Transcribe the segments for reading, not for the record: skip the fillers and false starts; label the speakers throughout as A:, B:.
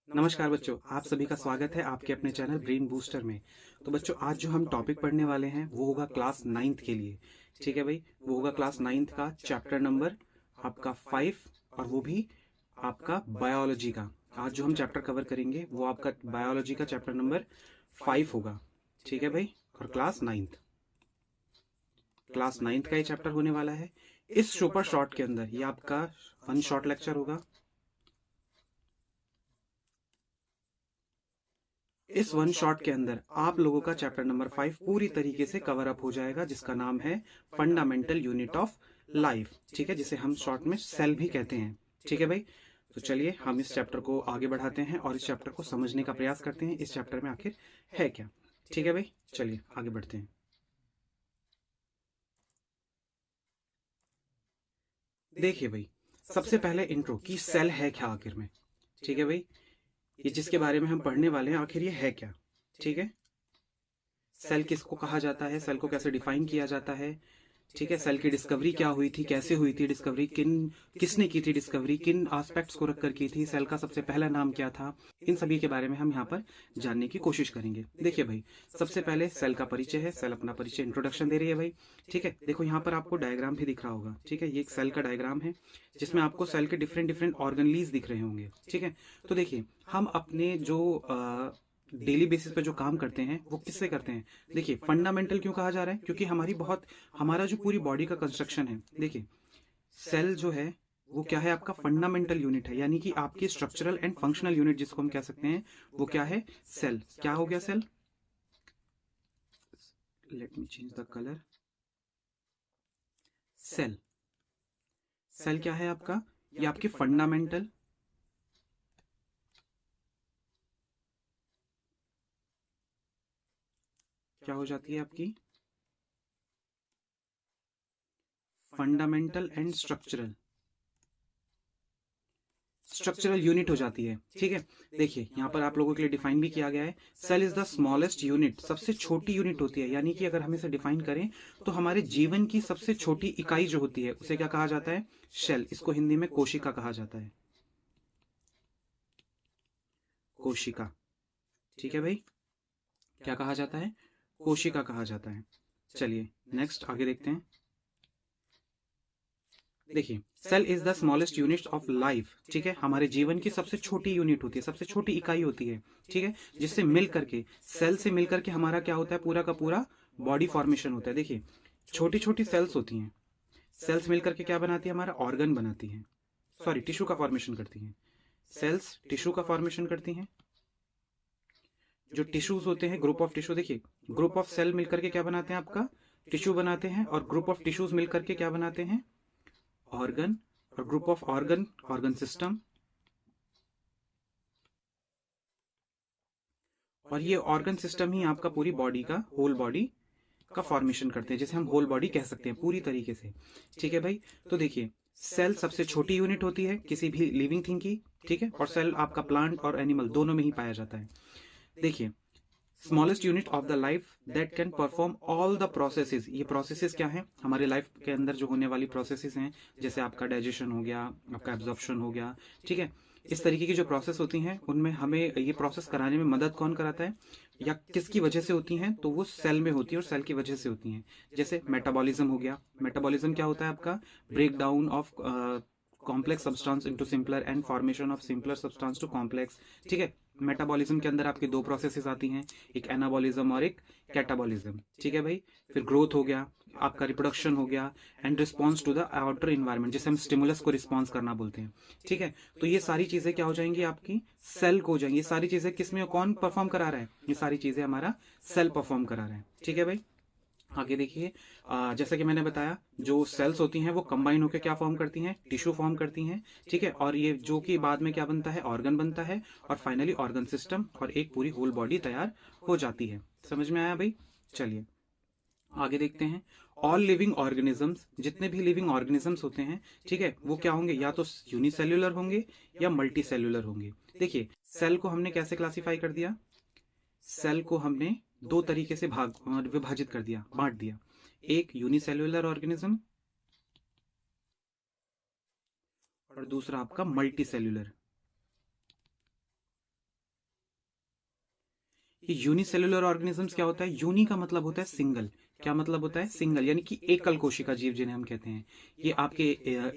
A: नमस्कार बच्चों, आप सभी का स्वागत है आपके अपने चैनल ब्रेन बूस्टर में। तो बच्चों, आज जो हम टॉपिक पढ़ने वाले हैं वो होगा क्लास नाइन्थ के लिए। ठीक है भाई, वो होगा क्लास नाइन्थ का चैप्टर नंबर आपका 5, और वो भी आपका बायोलॉजी का। आज जो हम चैप्टर कवर करेंगे वो आपका बायोलॉजी का चैप्टर नंबर 5 होगा। ठीक है भाई, और क्लास नाइन्थ का ये चैप्टर होने वाला है। इस सुपर शॉर्ट के अंदर ये आपका 1 शॉर्ट लेक्चर होगा। इस 1 शॉट के अंदर आप लोगों का चैप्टर नंबर 5 पूरी तरीके से कवर अप हो जाएगा, जिसका नाम है फंडामेंटल यूनिट ऑफ लाइफ। ठीक है, जिसे हम शॉर्ट में सेल भी कहते हैं। ठीक है भाई, तो चलिए हम इस चैप्टर को आगे बढ़ाते हैं और इस चैप्टर को समझने का प्रयास करते हैं, इस चैप्टर में आखिर है क्या। ठीक है भाई, चलिए आगे बढ़ते हैं। देखिए भाई, सबसे पहले इंट्रो की सेल है क्या आखिर में। ठीक है भाई, ये जिसके बारे में हम पढ़ने वाले हैं आखिर ये है क्या। ठीक है, सेल किसको कहा जाता है, सेल को कैसे डिफाइन किया जाता है। ठीक है, सेल की डिस्कवरी क्या हुई थी, कैसे हुई थी डिस्कवरी, किसने की थी डिस्कवरी, किन एस्पेक्ट्स को रखकर की थी, सेल का सबसे पहला नाम क्या था, इन सभी के बारे में हम यहाँ पर जानने की कोशिश करेंगे। देखिए भाई, सबसे पहले सेल का परिचय है। सेल अपना परिचय इंट्रोडक्शन दे रही है भाई। ठीक है, देखो यहाँ पर आपको डायग्राम भी दिख रहा होगा। ठीक है, ये एक सेल का डायग्राम है जिसमें आपको सेल के डिफरेंट डिफरेंट ऑर्गनलीज दिख रहे होंगे। ठीक है, तो देखिए हम अपने जो डेली बेसिस पे जो काम करते हैं वो किससे करते हैं। देखिए, फंडामेंटल क्यों कहा जा रहा है, क्योंकि हमारा जो पूरी बॉडी का कंस्ट्रक्शन है। देखिए, सेल जो है वो क्या है, आपका फंडामेंटल यूनिट है, यानी कि आपकी स्ट्रक्चरल एंड फंक्शनल यूनिट जिसको हम कह सकते हैं वो क्या है, सेल। क्या हो गया cell, let me change the colour. Cell, cell क्या है आपका, ये आपकी फंडामेंटल क्या हो जाती है, आपकी फंडामेंटल एंड स्ट्रक्चरल यूनिट हो जाती है। ठीक है, देखिए यहाँ पर आप लोगों के लिए डिफाइन भी किया गया है। Cell is the smallest unit, सबसे छोटी यूनिट होती है, यानी कि अगर हम इसे डिफाइन करें तो हमारे जीवन की सबसे छोटी इकाई जो होती है उसे क्या कहा जाता है, शेल। इसको हिंदी में कोशिका कहा जाता है, कोशिका। ठीक है भाई, क्या कहा जाता है, कोशिका कहा जाता है। चलिए नेक्स्ट आगे देखते हैं। देखिए, cell is the smallest unit of life. ठीक है, हमारे जीवन की सबसे छोटी यूनिट होती है, सबसे छोटी इकाई होती है। ठीक है, जिससे मिल करके, सेल से मिल करके हमारा क्या होता है, पूरा का पूरा बॉडी फॉर्मेशन होता है। देखिए, छोटी छोटी सेल्स होती हैं, सेल्स मिल करके क्या बनाती है, हमारा ऑर्गन बनाती है, सॉरी टिश्यू का फॉर्मेशन करती हैं। सेल्स टिश्यू का फॉर्मेशन करती हैं। जो टिश्यूज होते हैं, ग्रुप ऑफ टिश्यू, देखिए ग्रुप ऑफ सेल मिलकर के क्या बनाते हैं, आपका टिश्यू बनाते हैं, और ग्रुप ऑफ टिश्यूज मिलकर के क्या बनाते हैं, ऑर्गन। और group of organ, organ system. और ये ऑर्गन सिस्टम ही आपका पूरी बॉडी का, होल बॉडी का फॉर्मेशन करते हैं, जिसे हम होल बॉडी कह सकते हैं पूरी तरीके से। ठीक है भाई, तो देखिए सेल सबसे छोटी यूनिट होती है किसी भी लिविंग थिंग की। ठीक है, और सेल आपका प्लांट और एनिमल दोनों में ही पाया जाता है। देखिए, smallest unit of the life that can perform all the processes. ये प्रोसेसेस क्या है, हमारे लाइफ के अंदर जो होने वाली प्रोसेसेस हैं, जैसे आपका डाइजेशन हो गया, आपका एब्जॉर्प्शन हो गया। ठीक है, इस तरीके की जो प्रोसेस होती हैं उनमें हमें ये प्रोसेस कराने में मदद कौन कराता है, या किसकी वजह से होती हैं, तो वो सेल में होती है और सेल की वजह से होती हैं। जैसे मेटाबॉलिज्म हो गया। मेटाबॉलिज्म क्या होता है, आपका break down of complex substance into simpler and formation of simpler substance to complex. ठीक है, मेटाबॉलिज्म के अंदर आपकी दो प्रोसेसेस आती हैं, एक एनाबॉलिज्म और एक कैटाबॉलिज्म। ठीक है भाई, फिर ग्रोथ हो गया, आपका रिप्रोडक्शन हो गया, and response to the outer environment, जिसे हम स्टिमुलस को रिस्पॉन्स करना बोलते हैं। ठीक है, तो ये सारी चीजें क्या हो जाएंगी, आपकी सेल को हो जाएंगी। ये सारी चीजें किसमें कौन परफॉर्म करा रहा है, ये सारी चीजें हमारा सेल परफॉर्म करा रहा है। ठीक है भाई, आगे देखिए, जैसा कि मैंने बताया, जो सेल्स होती हैं वो कंबाइन होकर क्या फॉर्म करती हैं, टिश्यू फॉर्म करती हैं। ठीक है, और ये जो कि बाद में क्या बनता है, ऑर्गन बनता है, और फाइनली ऑर्गन सिस्टम, और एक पूरी होल बॉडी तैयार हो जाती है। समझ में आया भाई, चलिए आगे देखते हैं। ऑल लिविंग ऑर्गेनिजम्स, जितने भी लिविंग ऑर्गेनिजम्स होते हैं, ठीक है, वो क्या होंगे, या तो यूनिसेल्युलर होंगे या मल्टी सेल्युलर होंगे। देखिए, सेल को हमने कैसे क्लासिफाई कर दिया, सेल को हमने दो तरीके से विभाजित कर दिया, बांट दिया। एक यूनिसेल्युलर ऑर्गेनिज्म, और दूसरा आपका मल्टी सेल्युलर। ये यूनिसेलुलर ऑर्गेनिजम्स क्या होता है? यूनि का मतलब होता है सिंगल। क्या मतलब होता है? सिंगल, यानी कि एकल कोशिका जीव जिन्हें हम कहते हैं। ये आपके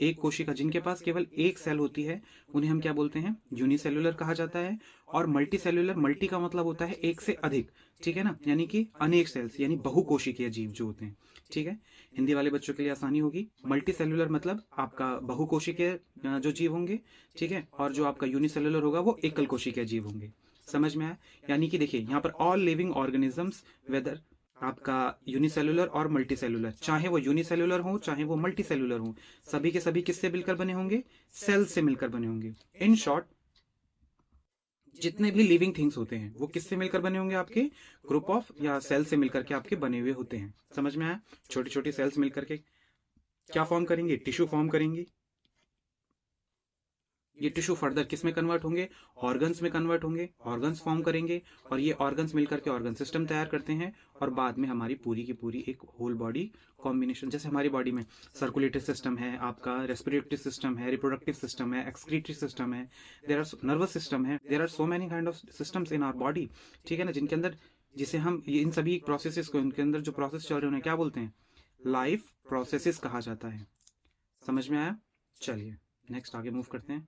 A: एक कोशिका, जिनके पास केवल एक सेल होती है, उन्हें हम क्या बोलते हैं? यूनिसेलुलर कहा जाता है। और मल्टी सेलुलर, मल्टी का मतलब होता है एक से अधिक, ठीक है ना, यानी कि अनेक सेल्स, यानी बहुकोशिकीय जीव जो होते हैं, ठीक है। हिंदी वाले बच्चों के लिए आसानी होगी। मल्टी सेलुलर मतलब आपका बहुकोशिकीय जो जीव होंगे, ठीक है, और जो आपका यूनिसेलुलर होगा वो एकल कोशिकीय जीव होंगे। समझ में आया? यानी कि देखिए यहाँ पर ऑल लिविंग ऑर्गेनिजम्स, वेदर आपका यूनिसेलुलर और मल्टी सेलुलर, चाहे वो यूनिसेलुलर हो चाहे वो मल्टी सेलुलर हो, सभी के सभी किससे मिलकर बने होंगे? सेल से मिलकर बने होंगे। इन शॉर्ट, जितने भी लिविंग थिंग्स होते हैं वो किससे मिलकर बने होंगे? आपके ग्रुप ऑफ या सेल से मिलकर के आपके बने हुए होते हैं। समझ में आया? छोटी छोटी सेल्स मिलकर के क्या फॉर्म करेंगे? टिश्यू फॉर्म करेंगी। ये टिश्यू फर्दर किस में कन्वर्ट होंगे? ऑर्गन्स में कन्वर्ट होंगे, ऑर्गन्स फॉर्म करेंगे, और ये ऑर्गन्स मिलकर के ऑर्गन सिस्टम तैयार करते हैं, और बाद में हमारी पूरी की पूरी एक होल बॉडी कॉम्बिनेशन, जैसे हमारी बॉडी में सर्कुलेटरी सिस्टम है, आपका रेस्पिरेटरी सिस्टम है, रिप्रोडक्टिव सिस्टम है, एक्सक्रीटरी सिस्टम है, देयर आर नर्वस सिस्टम है, there are so many kind of systems in our body, ठीक है ना, जिनके अंदर, जिसे हम इन सभी प्रोसेसेस को, इनके अंदर जो प्रोसेस चल रहे हैं उन्हें क्या बोलते हैं? लाइफ प्रोसेसेस कहा जाता है। समझ में आया? चलिए नेक्स्ट आगे मूव करते हैं।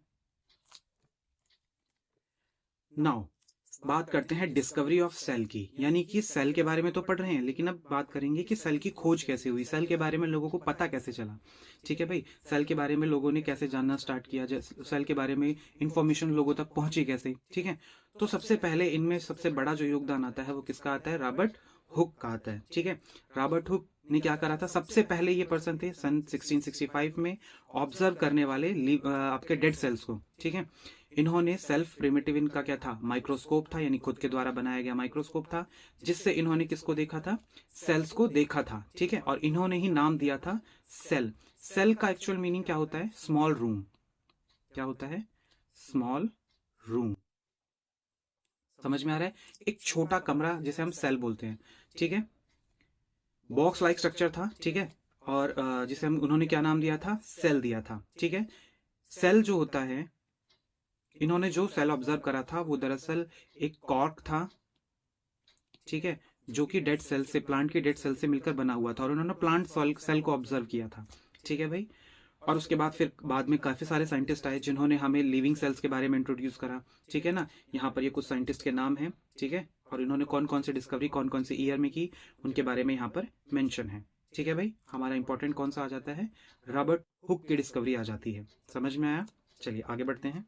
A: नाउ बात करते हैं डिस्कवरी ऑफ सेल की, यानी कि सेल के बारे में तो पढ़ रहे हैं, लेकिन अब बात करेंगे कि सेल की खोज कैसे हुई, सेल के बारे में लोगों को पता कैसे चला। ठीक है भाई, सेल के बारे में लोगों ने कैसे जानना स्टार्ट किया, सेल के बारे में इंफॉर्मेशन लोगों तक पहुंची कैसे, ठीक है। तो सबसे पहले इनमें सबसे बड़ा जो योगदान आता है वो किसका आता है? रॉबर्ट हुक का आता है, ठीक है। रॉबर्ट हुक ने क्या करा था? सबसे पहले ये पर्सन थे सन 1665 में ऑब्जर्व करने वाले आपके डेड सेल्स को, ठीक है। इन्होंने सेल्फ प्रिमिटिव, इनका क्या था? माइक्रोस्कोप था, यानी खुद के द्वारा बनाया गया माइक्रोस्कोप था, जिससे इन्होंने किसको देखा था? सेल्स को देखा था, ठीक है। और इन्होंने ही नाम दिया था सेल। सेल का एक्चुअल मीनिंग क्या होता है? Small room. क्या होता है? Small room. समझ में आ रहा है? एक छोटा कमरा जिसे हम सेल बोलते हैं, ठीक है। बॉक्स लाइक स्ट्रक्चर था, ठीक है। और जिसे हम, उन्होंने क्या नाम दिया था? सेल दिया था, ठीक है। सेल जो होता है, इन्होंने जो सेल ऑब्जर्व करा था वो दरअसल एक कॉर्क था, ठीक है, जो कि डेड सेल से, प्लांट के डेड सेल से मिलकर बना हुआ था, और उन्होंने प्लांट सेल को ऑब्जर्व किया था, ठीक है भाई। और उसके बाद फिर बाद में काफी सारे साइंटिस्ट आए जिन्होंने हमें लिविंग सेल्स के बारे में इंट्रोड्यूस करा, ठीक है ना। यहाँ पर ये कुछ साइंटिस्ट के नाम हैं, ठीक है, और इन्होंने कौन कौन सी डिस्कवरी कौन कौन सी ईयर में की, उनके बारे में यहाँ पर मेंशन है, ठीक है भाई। हमारा इंपॉर्टेंट कौन सा आ जाता है? रॉबर्ट हुक की डिस्कवरी आ जाती है। समझ में आया? चलिए आगे बढ़ते हैं।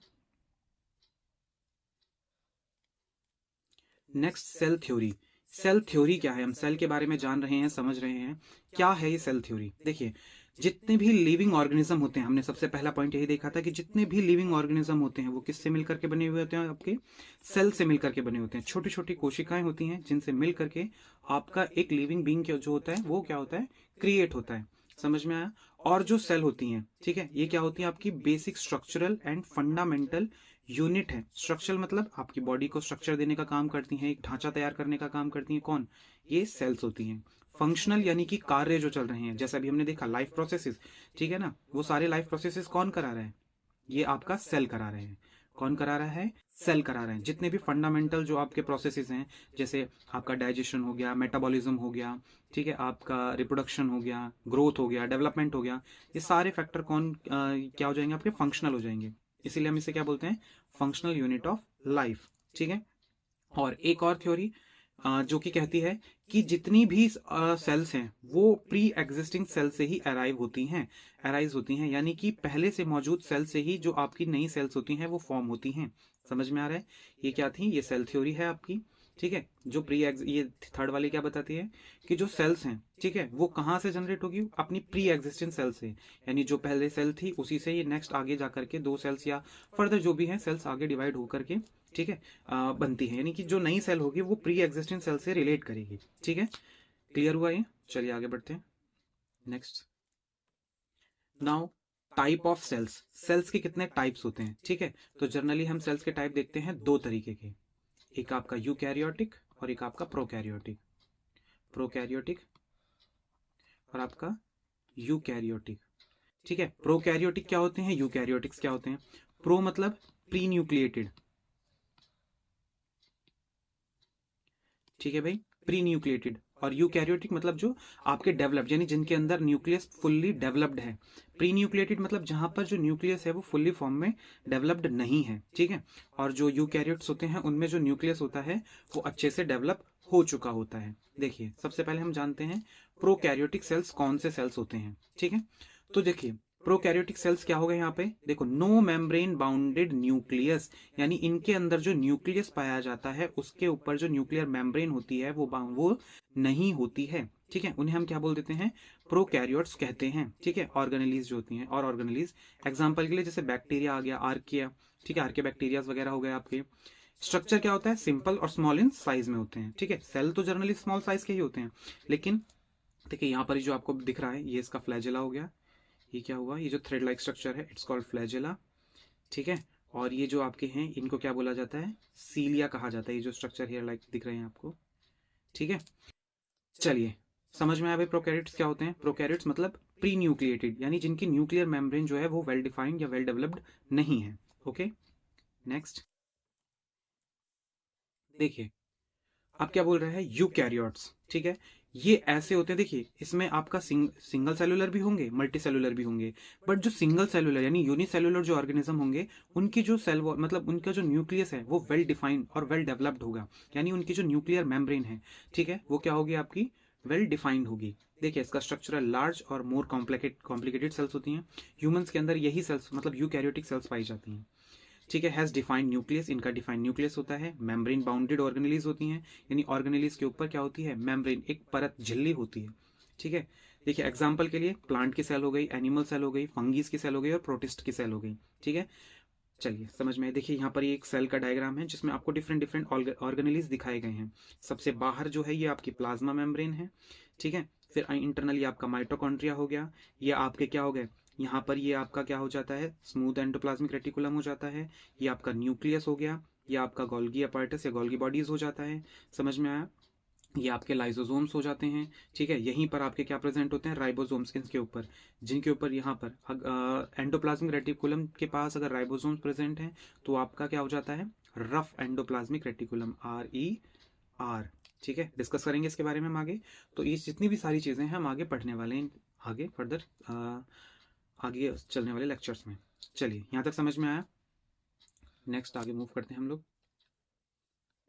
A: Next, cell theory. Cell theory क्या है? हम सेल के बारे में जान रहे हैं, समझ रहे हैं क्या है ये सेल थ्योरी। देखिए, जितने भी लिविंग ऑर्गेनिज्म होते हैं, हमने सबसे पहला पॉइंट यही देखा था कि जितने भी लिविंग ऑर्गेनिज्म होते हैं वो किससे मिलकर के बने हुए होते हैं? आपके सेल से मिलकर के बने होते हैं। छोटी छोटी कोशिकाएं होती हैं जिनसे मिल करके आपका एक लिविंग बींग जो होता है वो क्या होता है? क्रिएट होता है। समझ में आया? और जो सेल होती हैं, ठीक है, ये क्या होती है? आपकी basic structural and fundamental unit है। स्ट्रक्चरल मतलब आपकी बॉडी को स्ट्रक्चर देने का काम करती हैं, एक ढांचा तैयार करने का काम करती हैं। कौन? ये सेल्स होती हैं। फंक्शनल यानी कि कार्य जो चल रहे हैं, जैसे अभी हमने देखा लाइफ प्रोसेसेस, ठीक है ना, वो सारे लाइफ प्रोसेसेस कौन करा रहा है? ये आपका सेल करा रहे हैं। कौन करा रहा है? सेल करा रहे हैं। जितने भी फंडामेंटल जो आपके प्रोसेसेस हैं, जैसे आपका डाइजेशन हो गया, मेटाबॉलिज्म हो गया, ठीक है, आपका रिप्रोडक्शन हो गया, ग्रोथ हो गया, डेवलपमेंट हो गया, ये सारे फैक्टर कौन क्या हो जाएंगे? आपके फंक्शनल हो जाएंगे। इसीलिए हम इसे क्या बोलते हैं? फंक्शनल यूनिट ऑफ लाइफ, ठीक है। और एक और थ्योरी जो कि कहती है कि जितनी भी सेल्स हैं वो प्री एग्जिस्टिंग सेल से ही अराइज होती हैं, यानी कि पहले से मौजूद सेल से ही जो आपकी नई सेल्स होती हैं वो फॉर्म होती हैं। समझ में आ रहा है? ये क्या थी? ये सेल थ्योरी है आपकी, ठीक है। जो ये थर्ड वाली क्या बताती है? कि जो सेल्स हैं, ठीक है, वो कहाँ से जनरेट होगी? अपनी प्री एग्जिस्टिंग सेल से, यानी जो पहले सेल थी उसी से ये नेक्स्ट आगे जाकर के दो सेल्स या फर्दर जो भी है सेल्स आगे डिवाइड होकर के, ठीक है, बनती है। यानी कि जो नई सेल होगी वो प्री एग्जिस्टिंग सेल से रिलेट करेगी, ठीक है। क्लियर हुआ ये? चलिए आगे बढ़ते हैं। Next, now type of cells. Cells के कितने टाइप्स होते हैं, ठीक है। तो जनरली हम सेल्स के टाइप देखते हैं दो तरीके के, एक आपका यूकैरियोटिक और एक आपका प्रोकैरियोटिक। प्रोकैरियोटिक और आपका यूकैरियोटिक, ठीक है। प्रोकैरियोटिक क्या होते हैं? यूकैरियोटिक्स क्या होते हैं? प्रो मतलब प्री न्यूक्लिएटेड, ठीक है भाई, प्री न्यूक्लिएटेड। और यूकैरियोटिक मतलब जो आपके डेवलप्ड, यानी जिनके अंदर न्यूक्लियस फुल्ली डेवलप्ड है। प्री न्यूक्लिएटेड मतलब जहां पर जो न्यूक्लियस है वो फुल्ली फॉर्म में डेवलप्ड नहीं है, ठीक है। और जो यूकैरियोट्स होते हैं उनमें जो न्यूक्लियस होता है वो अच्छे से डेवलप हो चुका होता है। देखिए सबसे पहले हम जानते हैं प्रोकैरियोटिक सेल्स कौन से सेल्स होते हैं, ठीक है। तो देखिए प्रोकैरियोटिक सेल्स क्या हो गए यहाँ पे, देखो नो मेम्ब्रेन बाउंडेड न्यूक्लियस, यानी इनके अंदर जो न्यूक्लियस पाया जाता है उसके ऊपर जो न्यूक्लियर मेम्ब्रेन होती है वो नहीं होती है, ठीक है। उन्हें हम क्या बोल देते हैं, प्रोकैरियोट्स कहते हैं, ठीक है। ऑर्गेनेलीज जो होती हैं, और ऑर्गेनेलीज एग्जांपल के लिए जैसे बैक्टीरिया आ गया, आर्किया, ठीक है, आर्किया बैक्टीरिया वगैरह हो गए आपके। स्ट्रक्चर क्या होता है, सिंपल और स्मॉल इन साइज में होते हैं, ठीक है। सेल तो जनरली स्मॉल साइज के ही होते हैं, लेकिन देखिए यहाँ पर जो आपको दिख रहा है ये इसका फ्लैजेला हो गया, ये क्या हुआ, ये जो थ्रेड लाइक स्ट्रक्चर है इट्स कॉल्ड फ्लैजेला, ठीक है। और ये जो आपके हैं इनको क्या बोला जाता है, सीलिया कहा जाता है, ये जो स्ट्रक्चर हेयर लाइक दिख रहे हैं आपको, ठीक है। चलिए समझ में आया भाई प्रोकैरियोट्स क्या होते हैं। प्रोकैरियोट्स मतलब प्री न्यूक्लिएटेड, यानी जिनकी न्यूक्लियर मेम्ब्रेन जो है वो वेल डिफाइंड या वेल डेवलप्ड नहीं है। ओके नेक्स्ट देखिए, अब क्या बोल रहा है, यूकैरियोट्स, ठीक है। ये ऐसे होते हैं, देखिए इसमें आपका सिंगल सेलुलर भी होंगे, मल्टी सेलुलर भी होंगे, बट जो सिंगल सेलुलर यानी यूनिसेलुलर जो ऑर्गेनिज्म होंगे उनकी जो सेल मतलब उनका जो न्यूक्लियस है वो वेल डिफाइंड और वेल डेवलप्ड होगा, यानी उनकी जो न्यूक्लियर मेम्ब्रेन है, ठीक है, वो क्या होगी आपकी, वेल डिफाइंड होगी। देखिए इसका स्ट्रक्चर लार्ज और मोर कॉम्प्लिकेटेड सेल्स होती हैं। ह्यूमंस के अंदर यही सेल्स मतलब यूकैरियोटिक सेल्स पाई जाती हैं, ठीक है। हैज डिफाइंड न्यूक्लियस, इनका डिफाइंड न्यूक्लियस होता है। मेम्ब्रेन बाउंडेड ऑर्गेनेलीज होती हैं, यानी ऑर्गेनेलीज के ऊपर क्या होती है, मेम्ब्रेन, एक परत झिल्ली होती है, ठीक है। देखिए एग्जांपल के लिए प्लांट की सेल हो गई, एनिमल सेल हो गई, फंगीज की सेल हो गई और प्रोटिस्ट की सेल हो गई, ठीक है। चलिए समझ में, देखिए यहाँ पर ये एक सेल का डायग्राम है जिसमें आपको डिफरेंट डिफरेंट ऑर्गेनेलीज दिखाए गए हैं। सबसे बाहर जो है ये आपकी प्लाज्मा मेम्ब्रेन है, ठीक है। फिर इंटरनली आपका माइटोकॉन्ड्रिया हो गया, ये आपके क्या हो गए, यहाँ पर ये आपका क्या हो जाता है, स्मूथ एंडोप्लाज्मिक रेटिकुलम हो जाता है। ये आपका न्यूक्लियस हो गया, ये आपका गोल्गी अपैरेटस या गोल्गी बॉडीज हो जाता है, समझ में आया। ये आपके लाइसोसोम्स हो जाते हैं, ठीक है। यहीं पर आपके क्या प्रेजेंट होते हैं, राइबोसोम्स, इनके ऊपर, जिनके ऊपर यहाँ पर एंडोप्लाज्मिक रेटिकुलम के पास अगर राइबोसोम्स प्रेजेंट हैं तो आपका क्या हो जाता है, रफ एंडोप्लाज्मिक रेटिकुलम, RER, ठीक है। डिस्कस करेंगे इसके बारे में हम आगे। तो ये जितनी भी सारी चीजें हैं हम आगे पढ़ने वाले हैं, आगे फर्दर आगे चलने वाले लेक्चर्स में। चलिए यहाँ तक समझ में आया, नेक्स्ट आगे मूव करते हैं हम लोग।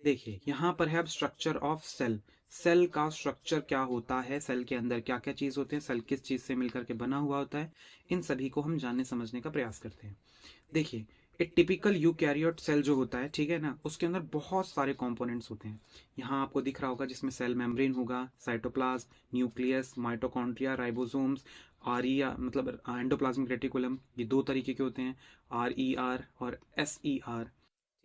A: देखिए यहाँ पर है अब स्ट्रक्चर ऑफ सेल। सेल का स्ट्रक्चर क्या होता है, सेल के अंदर क्या क्या चीज होते हैं, सेल किस चीज से मिलकर के बना हुआ होता है, इन सभी को हम जानने समझने का प्रयास करते हैं। देखिए एक टिपिकल यूकैरियोट सेल जो होता है, ठीक है ना, उसके अंदर बहुत सारे कंपोनेंट्स होते हैं। यहाँ आपको दिख रहा होगा जिसमें सेल मेम्ब्रेन होगा, cytoplasm, nucleus, mitochondria, ribosomes, RER मतलब एंडोप्लाज्मिक रेटिकुलम, ये दो तरीके के होते हैं, RER और SER,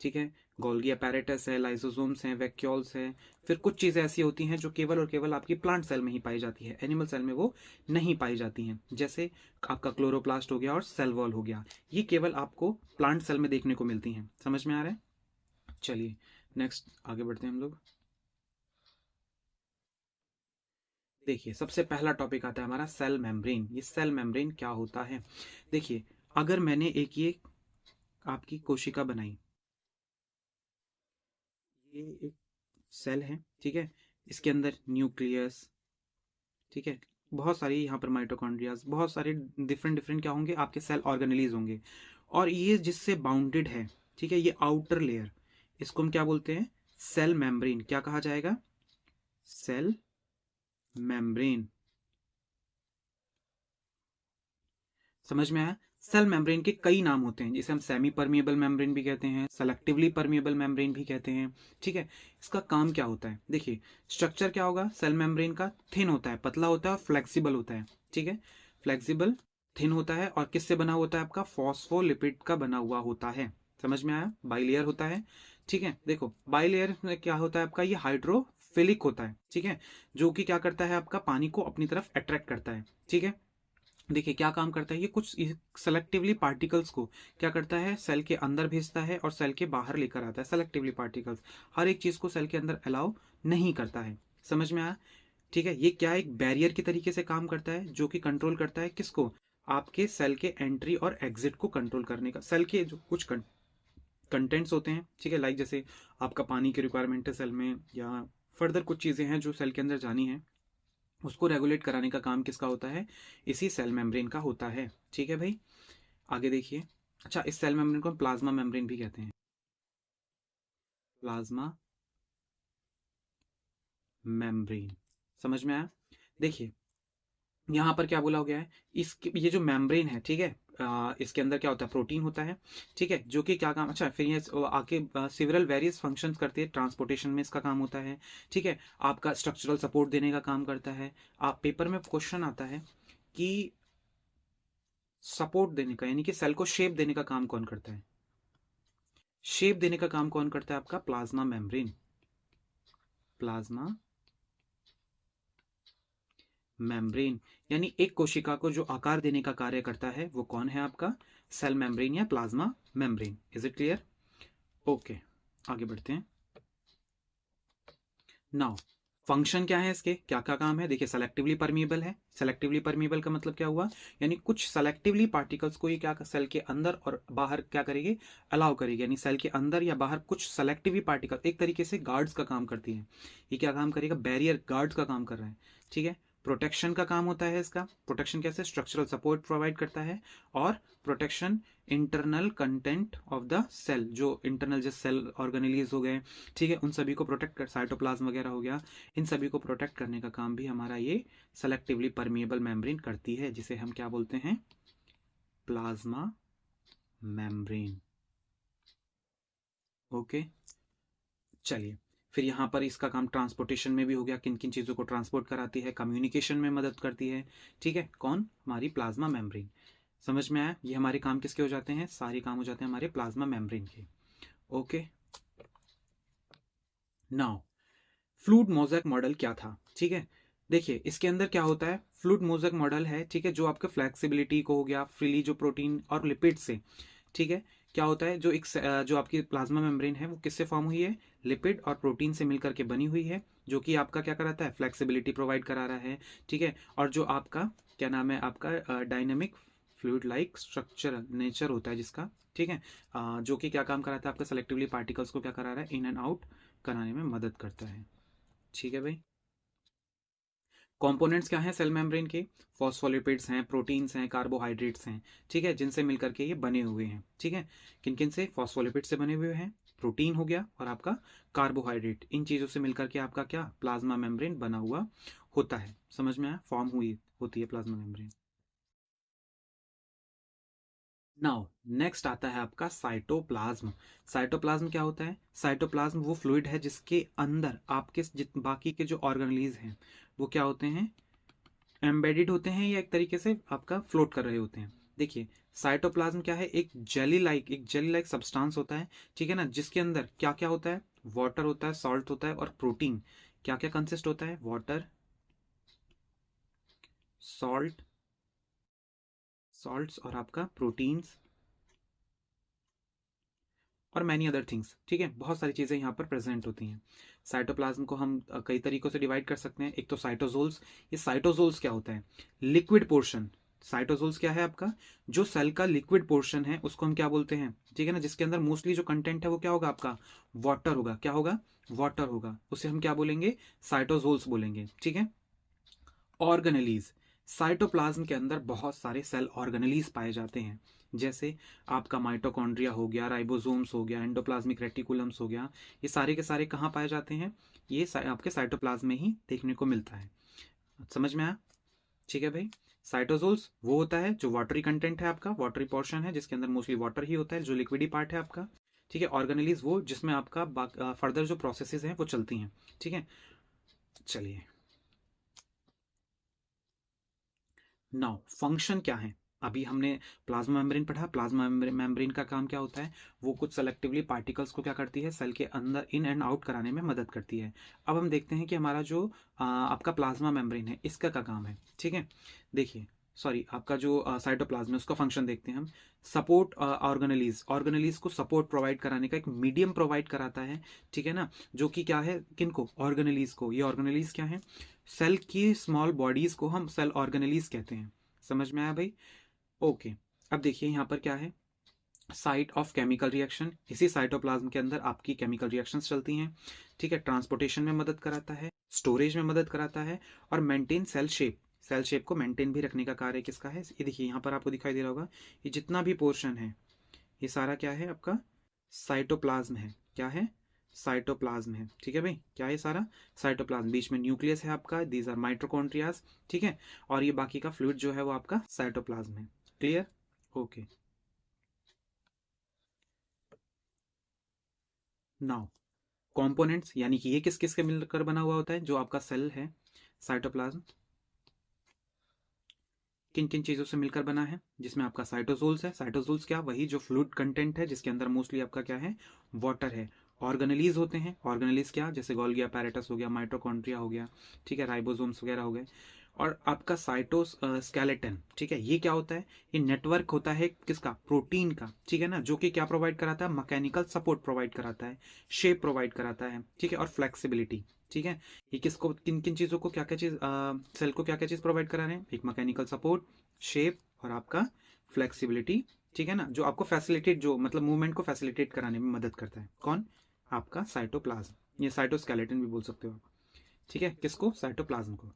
A: ठीक है। गोल्गी अपैरेटस है, लाइसोसोम्स हैं, वैक्यूल्स हैं। फिर कुछ चीजें ऐसी होती हैं जो केवल और केवल आपकी प्लांट सेल में ही पाई जाती है, एनिमल सेल में वो नहीं पाई जाती हैं, जैसे आपका क्लोरोप्लास्ट हो गया और सेल वॉल हो गया, ये केवल आपको प्लांट सेल में देखने को मिलती हैं। समझ में आ रहा है, चलिए नेक्स्ट आगे बढ़ते हैं हम लोग। देखिए सबसे पहला टॉपिक आता है हमारा सेल मेम्ब्रेन। ये सेल मेम्ब्रेन क्या होता है, देखिए अगर मैंने एक ये आपकी कोशिका बनाई, ये एक सेल है, ठीक है, इसके अंदर न्यूक्लियस, ठीक है, बहुत सारी यहाँ पर माइटोकॉन्ड्रियाज, बहुत सारे डिफरेंट डिफरेंट क्या होंगे आपके सेल ऑर्गेनेलीज होंगे, और ये जिससे बाउंडेड है, ठीक है, ये आउटर लेयर, इसको हम क्या बोलते हैं, सेल मेम्ब्रेन। क्या कहा जाएगा, सेल मेम्ब्रेन। समझ में आया। सेल मेम्ब्रेन के कई नाम होते हैं, जिसे हम सेमी परमिएबल मेम्ब्रेन भी कहते हैं, सेलेक्टिवली परमिएबल मेम्ब्रेन भी कहते हैं, ठीक है। इसका काम क्या होता है, देखिए स्ट्रक्चर क्या होगा सेल मेम्ब्रेन का, थिन होता है, पतला होता है और फ्लेक्सिबल होता है, ठीक है। फ्लेक्सिबल, थिन होता है और किससे बना होता है आपका, फॉस्फोलिपिड का बना हुआ होता है। समझ में आया, बाइलेयर होता है, ठीक है। देखो बाइलेयर में क्या होता है आपका, ये हाइड्रोफिलिक होता है, ठीक है, जो कि क्या करता है आपका पानी को अपनी तरफ अट्रैक्ट करता है, ठीक है। देखिए क्या काम करता है, ये कुछ सेलेक्टिवली पार्टिकल्स को क्या करता है, सेल के अंदर भेजता है और सेल के बाहर लेकर आता है। सेलेक्टिवली पार्टिकल्स, हर एक चीज को सेल के अंदर अलाउ नहीं करता है। समझ में आया, ठीक है। ये क्या एक बैरियर की तरीके से काम करता है, जो कि कंट्रोल करता है किसको, आपके सेल के एंट्री और एग्जिट को कंट्रोल करने का। सेल के जो कुछ कंटेंट्स होते हैं, ठीक है, लाइक जैसे आपका पानी की रिक्वायरमेंट है सेल में, या फर्दर कुछ चीज़ें हैं जो सेल के अंदर जानी है, उसको रेगुलेट कराने का काम किसका होता है, इसी सेल मेम्ब्रेन का होता है। ठीक है भाई, आगे देखिए। अच्छा, इस सेल मेम्ब्रेन को हम प्लाज्मा मेम्ब्रेन भी कहते हैं, प्लाज्मा मेम्ब्रेन। समझ में आया? देखिए यहाँ पर क्या बोला गया है, इसके ये जो मेम्ब्रेन है, ठीक है, इसके अंदर क्या होता है, प्रोटीन होता है, ठीक है, जो कि क्या काम, अच्छा फिर ये आके सिवरल वेरियस फंक्शंस करती है, ट्रांसपोर्टेशन में इसका काम होता है, ठीक है, आपका स्ट्रक्चरल सपोर्ट देने का काम करता है। आप पेपर में क्वेश्चन आता है कि सपोर्ट देने का, यानी कि सेल को शेप देने का काम कौन करता है, शेप देने का काम कौन करता है, आपका प्लाज्मा मेम्ब्रेन, प्लाज्मा मेम्ब्रेन। यानी एक कोशिका को जो आकार देने का कार्य करता है वो कौन है, आपका सेल मेम्ब्रेन या plasma membrane. Is it clear? Okay, आगे बढ़ते हैं। नाउ फंक्शन क्या है इसके, क्या क्या काम है, देखिए सेलेक्टिवली परमिएबल है। सेलेक्टिवली परमिएबल का मतलब क्या हुआ, यानी कुछ सेलेक्टिवली पार्टिकल्स को ये क्या सेल के अंदर और बाहर क्या करेगी, अलाउ करेगी, यानी सेल के अंदर या बाहर कुछ सेलेक्टिवली पार्टिकल एक तरीके से गार्ड्स का काम करती है। ये क्या काम करेगा, बैरियर गार्ड्स का काम कर रहा है, ठीक है। प्रोटेक्शन का काम होता है इसका, प्रोटेक्शन कैसे, स्ट्रक्चरल सपोर्ट प्रोवाइड करता है, और protection internal content of the cell, जो इंटरनल जो सेल ऑर्गेनेलीज हो गए, ठीक है, उन सभी को प्रोटेक्ट कर, साइटोप्लाज्म वगैरह हो गया, इन सभी को प्रोटेक्ट करने का काम भी हमारा ये सेलेक्टिवली परमिएबल मेम्ब्रेन करती है, जिसे हम क्या बोलते हैं, प्लाज्मा मेम्ब्रेन। ओके, चलिए फिर यहाँ पर इसका काम ट्रांसपोर्टेशन में भी हो गया, किन किन चीज़ों को ट्रांसपोर्ट कराती है, कम्युनिकेशन में मदद करती है, ठीक है, कौन, हमारी प्लाज्मा मेम्ब्रेन। समझ में आया? ये हमारे काम किसके हो जाते हैं, सारे काम हो जाते हैं हमारे प्लाज्मा मेम्ब्रेन के। Okay, now fluid mosaic model क्या था, ठीक है। देखिए इसके अंदर क्या होता है, फ्लूइड मोज़ेक मॉडल है, ठीक है, जो आपके फ्लेक्सिबिलिटी को हो गया, फ्रीली जो प्रोटीन और लिपिड से, ठीक है, क्या होता है, जो एक जो आपकी प्लाज्मा मेम्ब्रेन है वो किससे फॉर्म हुई है, लिपिड और प्रोटीन से मिलकर के बनी हुई है, जो कि आपका क्या कराता है, फ्लेक्सिबिलिटी प्रोवाइड करा रहा है, ठीक है। और जो आपका क्या नाम है, आपका dynamic fluid like structure nature होता है जिसका, ठीक है, जो कि क्या काम कराता है, आपका सेलेक्टिवली पार्टिकल्स को क्या करा रहा है, इन एंड आउट कराने में मदद करता है। ठीक है भाई, कंपोनेंट्स क्या हैं सेल मेम्ब्रेन के, फॉस्फोलिपिड्स हैं, प्रोटीन्स हैं, कार्बोहाइड्रेट्स हैं, ठीक है, जिनसे मिलकर के ये बने हुए हैं, ठीक है। किन किन से, फॉस्फोलिपिड से बने हुए हैं, प्रोटीन हो गया, और आपका कार्बोहाइड्रेट, इन चीज़ों से मिलकर के आपका क्या, प्लाज्मा मेम्ब्रेन बना हुआ होता है। समझ में आया, फॉर्म हुई होती है प्लाज्मा मेम्ब्रेन। नाउ नेक्स्ट आता है आपका साइटोप्लाज्म। साइटोप्लाज्म क्या होता है, साइटोप्लाज्म वो फ्लूइड है जिसके अंदर आपके बाकी के जो ऑर्गेनलीज हैं वो क्या होते हैं, एम्बेडेड होते हैं, या एक तरीके से आपका फ्लोट कर रहे होते हैं। देखिए साइटोप्लाज्म क्या है, एक जेली लाइक सब्सटेंस होता है, ठीक है ना, जिसके अंदर क्या क्या होता है, वाटर होता है, सॉल्ट होता है, और प्रोटीन क्या क्या कंसिस्ट होता है, वाटर, सॉल्ट, सॉल्ट्स और आपका प्रोटीन्स और मैनी अदर थिंग्स, ठीक है, बहुत सारी चीज़ें यहाँ पर प्रेजेंट होती हैं। साइटोप्लाज्म को हम कई तरीकों से डिवाइड कर सकते हैं। एक तो साइटोजोल्स, ये साइटोजोल्स क्या होता है, लिक्विड पोर्शन। साइटोजोल्स क्या है आपका, जो सेल का लिक्विड पोर्शन है उसको हम क्या बोलते हैं, ठीक है ना, जिसके अंदर मोस्टली जो कंटेंट है वो क्या होगा, आपका वाटर होगा, क्या होगा, वाटर होगा, उसे हम क्या बोलेंगे, साइटोजोल्स बोलेंगे, ठीक है। ऑर्गेनेलीज, साइटोप्लाज्म के अंदर बहुत सारे सेल ऑर्गेनेलीज पाए जाते हैं, जैसे आपका माइटोकॉन्ड्रिया हो गया, राइबोसोम्स हो गया, एंडोप्लाज्मिक रेटिकुलम्स हो गया, ये सारे के सारे कहाँ पाए जाते हैं, ये आपके साइटोप्लाज्म में ही देखने को मिलता है। समझ में आया? ठीक है भाई, साइटोजोल्स वो होता है जो वाटरी कंटेंट है, आपका वाटरी पोर्शन है जिसके अंदर मोस्टली वाटर ही होता है, जो लिक्विडी पार्ट है आपका, ठीक है। ऑर्गेनेलीज वो जिसमें आपका फर्दर जो प्रोसेसेस हैं वो चलती हैं, ठीक है। चलिए नाउ फंक्शन क्या है, अभी हमने प्लाज्मा मेम्ब्रेन पढ़ा, प्लाज्मा मेम्ब्रेन का काम क्या होता है, वो कुछ सेलेक्टिवली पार्टिकल्स को क्या करती है, सेल के अंदर इन एंड आउट कराने में मदद करती है। अब हम देखते हैं कि हमारा जो आपका प्लाज्मा मेम्ब्रेन है इसका क्या काम है, ठीक है। देखिए सॉरी, आपका जो साइटोप्लाज्म है उसका फंक्शन देखते हैं हम। सपोर्ट ऑर्गेनेलीज को सपोर्ट प्रोवाइड कराने का एक मीडियम प्रोवाइड कराता है, ठीक है ना, जो कि क्या है, किनको, ऑर्गेनेलीज को। ये ऑर्गेनेलीज क्या है, सेल की स्मॉल बॉडीज को हम सेल ऑर्गेनेलीज कहते हैं। समझ में आया भाई? ओके, अब देखिए यहाँ पर क्या है, साइट ऑफ केमिकल रिएक्शन, इसी साइटोप्लाज्म के अंदर आपकी केमिकल रिएक्शंस चलती हैं, ठीक है। ट्रांसपोर्टेशन में मदद कराता है, स्टोरेज में मदद कराता है, और maintain cell shape, cell shape को मेंटेन भी रखने का कार्य किसका है, ये देखिए यहाँ पर आपको दिखाई दे रहा होगा, ये जितना भी पोर्शन है ये सारा क्या है आपका, साइटोप्लाज्म है। क्या है, साइटोप्लाज्म है, ठीक है भाई। क्या है सारा, साइटोप्लाज्म। बीच में न्यूक्लियस है आपका, दीज आर माइटोकॉन्ड्रियाज, ठीक है। और ये बाकी का फ्लूइड जो है वो आपका साइटोप्लाज्म है। Clear, okay. नाउ कंपोनेंट्स, यानी कि ये किस किस के मिलकर बना हुआ होता है, जो आपका सेल है साइटोप्लाज्म, किन किन चीज़ों से मिलकर बना है, जिसमें आपका साइटोसोल्स है। साइटोसोल्स क्या, वही जो फ्लूइड कंटेंट है जिसके अंदर मोस्टली आपका क्या है, वाटर है। ऑर्गेनेलीज होते हैं, ऑर्गेनेलीज क्या, जैसे गोल्गी apparatus हो गया, माइटोकॉन्ड्रिया हो गया, ठीक है, राइबोसोम्स वगैरह हो गए। और आपका साइटोस्केलेटन, ठीक है, ये क्या होता है, ये नेटवर्क होता है किसका, प्रोटीन का, ठीक है ना, जो कि क्या प्रोवाइड कराता है, मैकेनिकल सपोर्ट प्रोवाइड कराता है, शेप प्रोवाइड कराता है, ठीक है, और फ्लेक्सिबिलिटी, ठीक है। ये किसको, किन किन चीज़ों को, क्या क्या चीज़, सेल को क्या क्या चीज़ प्रोवाइड करा रहे हैं, एक मैकेनिकल सपोर्ट, शेप, और आपका फ्लेक्सिबिलिटी, ठीक है ना, जो आपको फैसिलिटेट, जो मतलब मूवमेंट को फैसिलिटेट कराने में मदद करता है। कौन, आपका साइटोप्लाज्म, ये साइटोस्केलेटन भी बोल सकते हो आप, ठीक है, किसको, साइटोप्लाज्म को।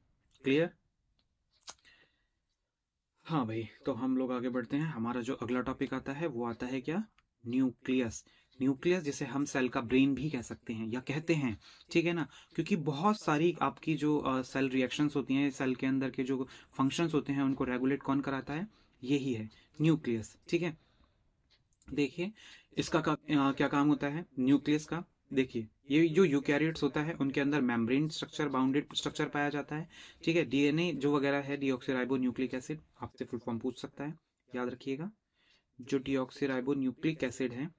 A: क्लियर, हाँ भाई, तो हम लोग आगे बढ़ते हैं। हमारा जो अगला टॉपिक आता है वो आता है क्या, न्यूक्लियस। न्यूक्लियस जिसे हम सेल का ब्रेन भी कह सकते हैं या कहते हैं, ठीक है ना, क्योंकि बहुत सारी आपकी जो सेल रिएक्शंस होती हैं, सेल के अंदर के जो फंक्शंस होते हैं उनको रेगुलेट कौन कराता है, यही है न्यूक्लियस, ठीक है। देखिए इसका क्या काम होता है न्यूक्लियस का। देखिए ये जो यूकैरियोट्स होता है उनके अंदर मेम्ब्रेन स्ट्रक्चर, बाउंडेड स्ट्रक्चर पाया जाता है, ठीक है। डीएनए जो वगैरह है, डीऑक्सीराइबो न्यूक्लिक एसिड, आपसे फुल फॉर्म पूछ सकता है, याद रखिएगा। जो डीऑक्सीराइबो न्यूक्लिक एसिड है,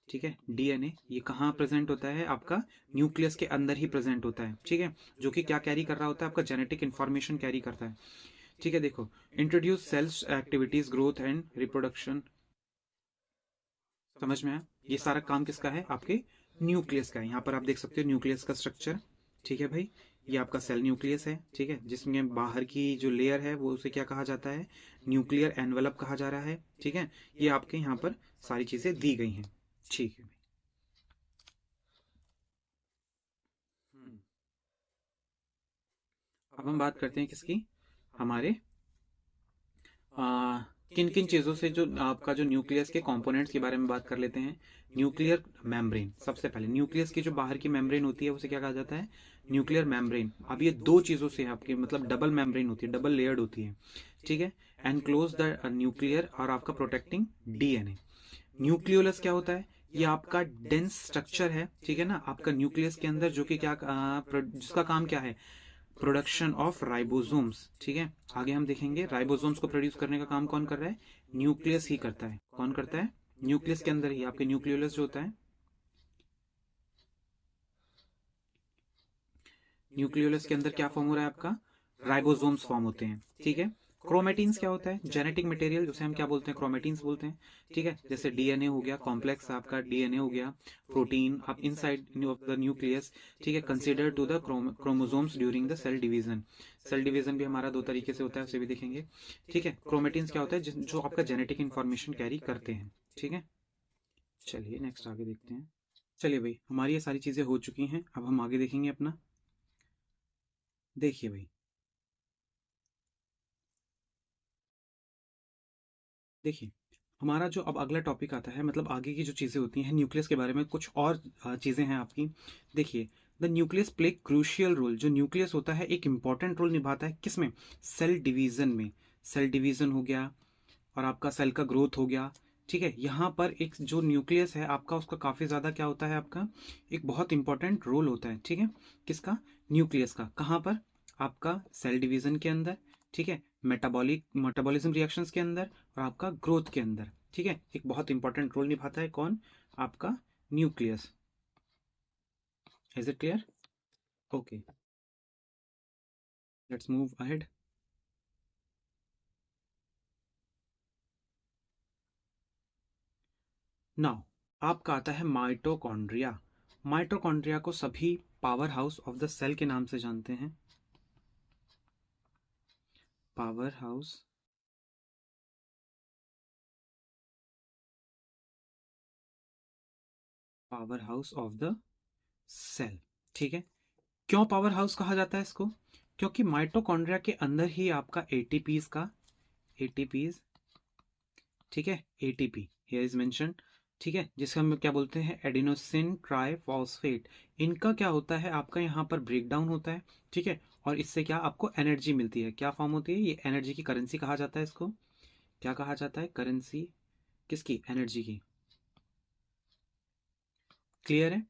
A: ठीक है, डीएनए, ये कहाँ प्रेजेंट होता है, आपका न्यूक्लियस के अंदर ही प्रेजेंट होता है, ठीक है। जो कि क्या कैरी कर रहा होता है, आपका जेनेटिक इंफॉर्मेशन कैरी करता है, ठीक है। देखो, introduce cells activities, growth and reproduction, समझ में आया, ये सारा काम किसका है, आपके न्यूक्लियस का है। यहाँ पर आप देख सकते हो न्यूक्लियस का स्ट्रक्चर, ठीक है भाई। ये आपका सेल न्यूक्लियस है, ठीक है, जिसमें बाहर की जो लेयर है वो उसे क्या कहा जाता है, न्यूक्लियर एनवेलप कहा जा रहा है, ठीक है। ये आपके यहाँ पर सारी चीजें दी गई हैं, ठीक है। अब हम बात करते हैं किसकी, हमारे किन किन चीज़ों से, जो आपका जो न्यूक्लियस के कंपोनेंट्स के बारे में बात कर लेते हैं। न्यूक्लियर मेम्ब्रेन, सबसे पहले न्यूक्लियस की जो बाहर की मेम्ब्रेन होती है उसे क्या कहा जाता है, न्यूक्लियर मेम्ब्रेन। अब ये दो चीज़ों से है आपकी, मतलब डबल मेम्ब्रेन होती है, डबल लेयर्ड होती है, ठीक है। एनक्लोज द न्यूक्लियर, और आपका प्रोटेक्टिंग डीएनए। न्यूक्लियोलस क्या होता है, ये आपका डेंस स्ट्रक्चर है, ठीक है ना, आपका न्यूक्लियस के अंदर, जो कि क्या जिसका काम क्या है, प्रोडक्शन ऑफ राइबोसोम्स, ठीक है। आगे हम देखेंगे राइबोसोम्स को प्रोड्यूस करने का काम कौन कर रहा है, न्यूक्लियस ही करता है। कौन करता है, न्यूक्लियस के अंदर ही आपके न्यूक्लियोलस जो होता है, न्यूक्लियोलस के अंदर क्या फॉर्म हो रहा है आपका, राइबोसोम्स फॉर्म होते हैं, ठीक है। क्रोमेटिन्स क्या होता है, जेनेटिक मटेरियल, जिसे हम क्या बोलते हैं, क्रोमेटिन्स बोलते हैं, ठीक है। जैसे डीएनए हो गया, कॉम्प्लेक्स आपका डीएनए हो गया, प्रोटीन अब इनसाइड ऑफ द न्यूक्लियस, ठीक है, consider to the chromosomes during the cell division. Cell division भी हमारा दो तरीके से होता है, उसे भी देखेंगे, ठीक है। क्रोमेटिन्स क्या होता है, जो आपका जेनेटिक इन्फॉर्मेशन कैरी करते हैं, ठीक है। चलिए नेक्स्ट आगे देखते हैं। चलिए भाई, हमारी ये सारी चीजें हो चुकी हैं, अब हम आगे देखेंगे अपना। देखिए भाई, देखिए हमारा जो अब अगला टॉपिक आता है, मतलब आगे की जो चीज़ें होती हैं न्यूक्लियस के बारे में, कुछ और चीज़ें हैं आपकी। देखिए, the nucleus play crucial role, जो न्यूक्लियस होता है एक इंपॉर्टेंट रोल निभाता है किसमें, सेल डिवीजन में। सेल डिवीजन हो गया, और आपका सेल का ग्रोथ हो गया, ठीक है। यहाँ पर एक जो न्यूक्लियस है आपका, उसका काफ़ी ज़्यादा क्या होता है, आपका एक बहुत इंपॉर्टेंट रोल होता है, ठीक है। किसका, न्यूक्लियस का, कहाँ पर, आपका सेल डिवीजन के अंदर, ठीक है, मेटाबॉलिज्म रिएक्शंस के अंदर, और आपका ग्रोथ के अंदर, ठीक है। एक बहुत इंपॉर्टेंट रोल निभाता है कौन, आपका nucleus. Is it clear, okay, let's move ahead. Now आपका आता है माइटोकॉन्ड्रिया। माइटोकॉन्ड्रिया को सभी power house of the cell के नाम से जानते हैं, power house power house of the cell. ठीक है, क्यों पावर हाउस कहा जाता है इसको? क्योंकि माइटोकॉन्ड्रिया के अंदर ही आपका एटीपीज, ठीक है, एटीपी हियर इज मेंशन, ठीक है, जिसे हम क्या बोलते हैं, एडिनोसिन ट्राइफॉस्फेट। इनका क्या होता है, आपका यहाँ पर ब्रेक डाउन होता है, ठीक है, और इससे क्या आपको एनर्जी मिलती है, क्या फॉर्म होती है, ये एनर्जी की करेंसी कहा जाता है इसको। क्या कहा जाता है? करेंसी किसकी? एनर्जी की। क्लियर है?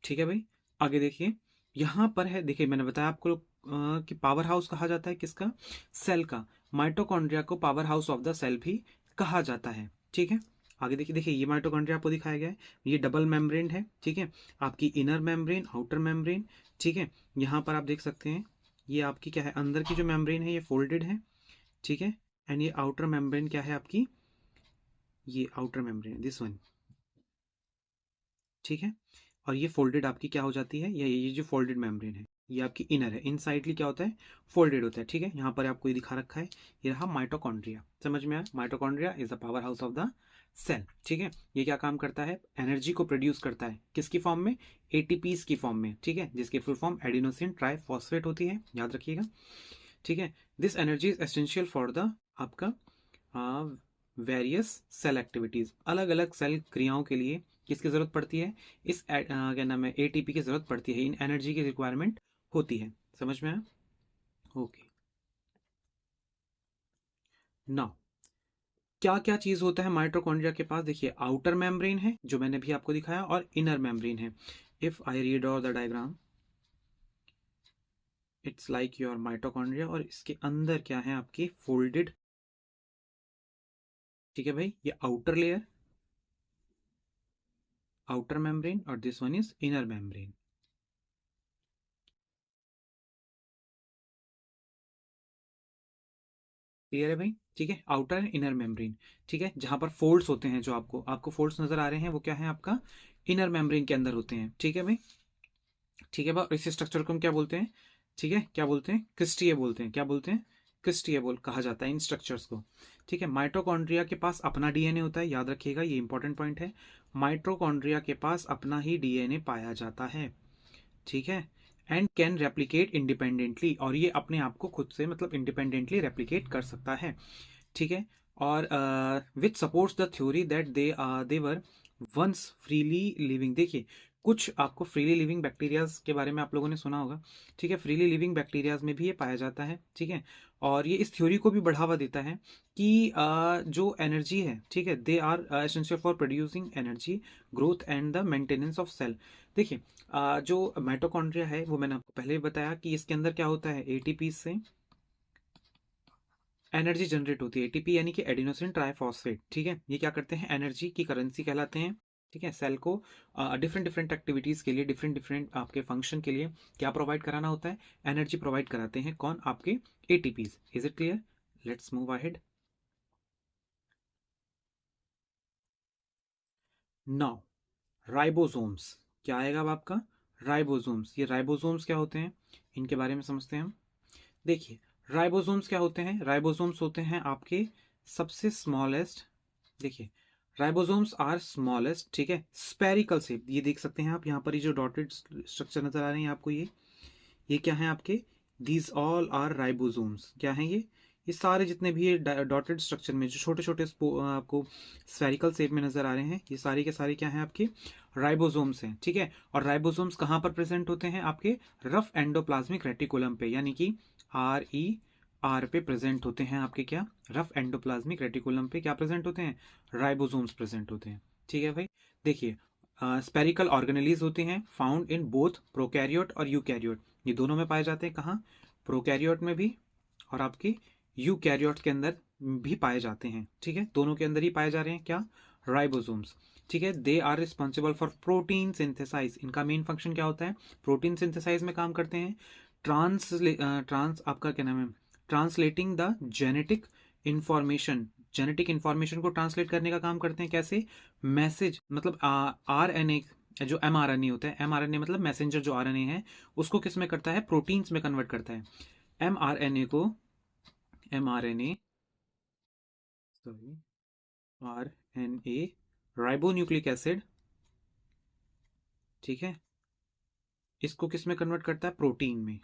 A: ठीक है भाई, आगे देखिए, यहां पर है, देखिए मैंने बताया आपको कि पावर हाउस कहा जाता है किसका? सेल का। माइटोकॉन्ड्रिया को power house of the cell भी कहा जाता है। ठीक है, आगे देखिए, देखिए ये माइटोकॉन्ड्रिया आपको दिखाया गया है, ये डबल मेम्ब्रेन है, ठीक है, आपकी इनर मेम्ब्रेन, आउटर मेम्ब्रेन, ठीक है, यहां पर आप देख सकते हैं, ये आपकी क्या है, अंदर की जो मेम्ब्रेन है ये फोल्डेड है, ठीक है, एंड ये आउटर मेम्ब्रेन क्या है आपकी, ये आउटर मेम्ब्रेन दिस वन, ठीक है, और ये फोल्डेड आपकी क्या हो जाती है, ये जो फोल्डेड मेम्ब्रेन है ये आपकी इनर है, इनसाइडली क्या होता है, फोल्डेड होता है। ठीक है, यहाँ पर आपको ये दिखा रखा है, ये रहा माइटोकॉन्ड्रिया। समझ में आया? Mitochondria is the power house of the cell. ठीक है, ये क्या काम करता है, एनर्जी को प्रोड्यूस करता है, किसकी फॉर्म में, एटीपीज की फॉर्म में, ठीक है, जिसकी फुल फॉर्म एडिनोसिन ट्राइफॉस्फेट होती है, याद रखिएगा। ठीक है, this energy is essential for the आपका वेरियस सेल एक्टिविटीज, अलग अलग सेल क्रियाओं के लिए किसकी जरूरत पड़ती है, इस क्या नाम है, एटीपी की जरूरत पड़ती है, इन एनर्जी की रिक्वायरमेंट होती है। समझ में आया? ओके, नाउ क्या क्या चीज होता है माइटोकॉन्ड्रिया के पास? देखिए, आउटर मेम्ब्रेन है जो मैंने भी आपको दिखाया, और इनर मेम्ब्रेन है। If I read all the diagram, it's like your mitochondria, और इसके अंदर क्या है आपकी, फोल्डेड, ठीक है भाई, ये आउटर लेयर, आउटर मेम्ब्रेन, और this one is inner membrane. Clear है भाई? ठीक है, आउटर एंड इनर मेम्ब्रेन, ठीक है, जहां पर फोल्ड्स होते हैं, जो आपको आपको फोल्ड्स नजर आ रहे हैं, वो क्या है आपका, इनर मेम्ब्रेन के अंदर होते हैं। ठीक है भाई, ठीक है भाई, इस स्ट्रक्चर को हम क्या बोलते हैं, ठीक है, क्या बोलते हैं, क्रिस्टीय बोलते हैं, क्या बोलते हैं, क्रिस्टीय बोल कहा जाता है इन स्ट्रक्चर्स को। ठीक है, माइटोकॉन्ड्रिया के पास अपना डीएनए होता है, याद रखिएगा, ये इंपॉर्टेंट पॉइंट है, माइटोकॉन्ड्रिया के पास अपना ही डीएनए पाया जाता है। ठीक है, एंड कैन रेप्लिकेट इंडिपेंडेंटली, और ये अपने आप को खुद से मतलब इंडिपेंडेंटली रेप्लिकेट कर सकता है। ठीक है, और which supports the theory that they were once freely living. देखिए, कुछ आपको फ्रीली लिविंग बैक्टीरियाज के बारे में आप लोगों ने सुना होगा, ठीक है, फ्रीली लिविंग बैक्टीरियाज में भी ये पाया जाता है। ठीक है, और ये इस थ्योरी को भी बढ़ावा देता है कि जो एनर्जी है, ठीक है, they are essential for producing energy, growth and the maintenance of cell. देखिए, जो माइटोकॉन्ड्रिया है वो मैंने आपको पहले ही बताया कि इसके अंदर क्या होता है, एटीपी से एनर्जी जनरेट होती है, एटीपी यानी कि एडिनोसिन ट्राइफॉस्फेट। ठीक है, ये क्या करते हैं, एनर्जी की करेंसी कहलाते हैं। ठीक है, सेल को डिफरेंट डिफरेंट एक्टिविटीज के लिए, डिफरेंट डिफरेंट आपके फंक्शन के लिए क्या प्रोवाइड कराना होता है, एनर्जी प्रोवाइड कराते हैं, कौन, आपके ATPs. Is it clear? Let's move ahead. Now ribosomes, क्या आएगा अब आपका, राइबोसोम्स। ये राइबोसोम्स क्या होते हैं, इनके बारे में समझते हैं हम। देखिए, राइबोसोम्स क्या होते हैं, राइबोसोम्स होते हैं आपके सबसे स्मॉलेस्ट, देखिए, राइबोसोम्स आर स्मॉलेस्ट, ठीक है, स्पेरिकल शेप, ये देख सकते हैं आप, यहाँ पर ये जो डॉटेड स्ट्रक्चर नजर आ रहे हैं आपको, ये क्या है आपके, दीज ऑल आर राइबोसोम्स। क्या है ये सारे जितने भी ये डॉटेड स्ट्रक्चर में जो छोटे छोटे आपको स्फेरिकल शेप में नजर आ रहे हैं, ये सारे के सारे क्या हैं आपके, राइबोसोम्स हैं। ठीक है, और राइबोसोम्स कहाँ पर प्रेजेंट होते हैं, आपके रफ एंडोप्लाज्मिक रेटिकुलम पे, यानी कि RER पे प्रेजेंट होते हैं आपके, क्या, रफ एंडोप्लाज्मिक रेटिकुलम पे क्या प्रेजेंट होते हैं, राइबोसोम्स प्रेजेंट होते हैं। ठीक है भाई, देखिए, स्पेरिकल ऑर्गेनेलीज होते हैं, फाउंड इन बोथ प्रोकैरियोट और यूकैरियोट, ये दोनों में पाए जाते हैं, कहाँ, प्रोकैरियोट में भी, और आपके यूकैरियोट के अंदर भी पाए जाते हैं। ठीक है, दोनों के अंदर ही पाए जा रहे हैं, क्या, राइबोसोम्स। ठीक है, they are responsible for protein synthesize, इनका मेन फंक्शन क्या होता है, प्रोटीन सिंथेसाइज में काम करते हैं। ट्रांस आपका क्या नाम है, translating the genetic information, genetic information को ट्रांसलेट करने का काम करते हैं, कैसे, मैसेज, मतलब RNA, जो mRNA होता है, mRNA मतलब मैसेंजर जो RNA है, उसको किस में करता है, प्रोटीन्स में कन्वर्ट करता है। mRNA को, mRNA, sorry, RNA, ribonucleic acid, ठीक है, इसको किस में कन्वर्ट करता है? प्रोटीन में।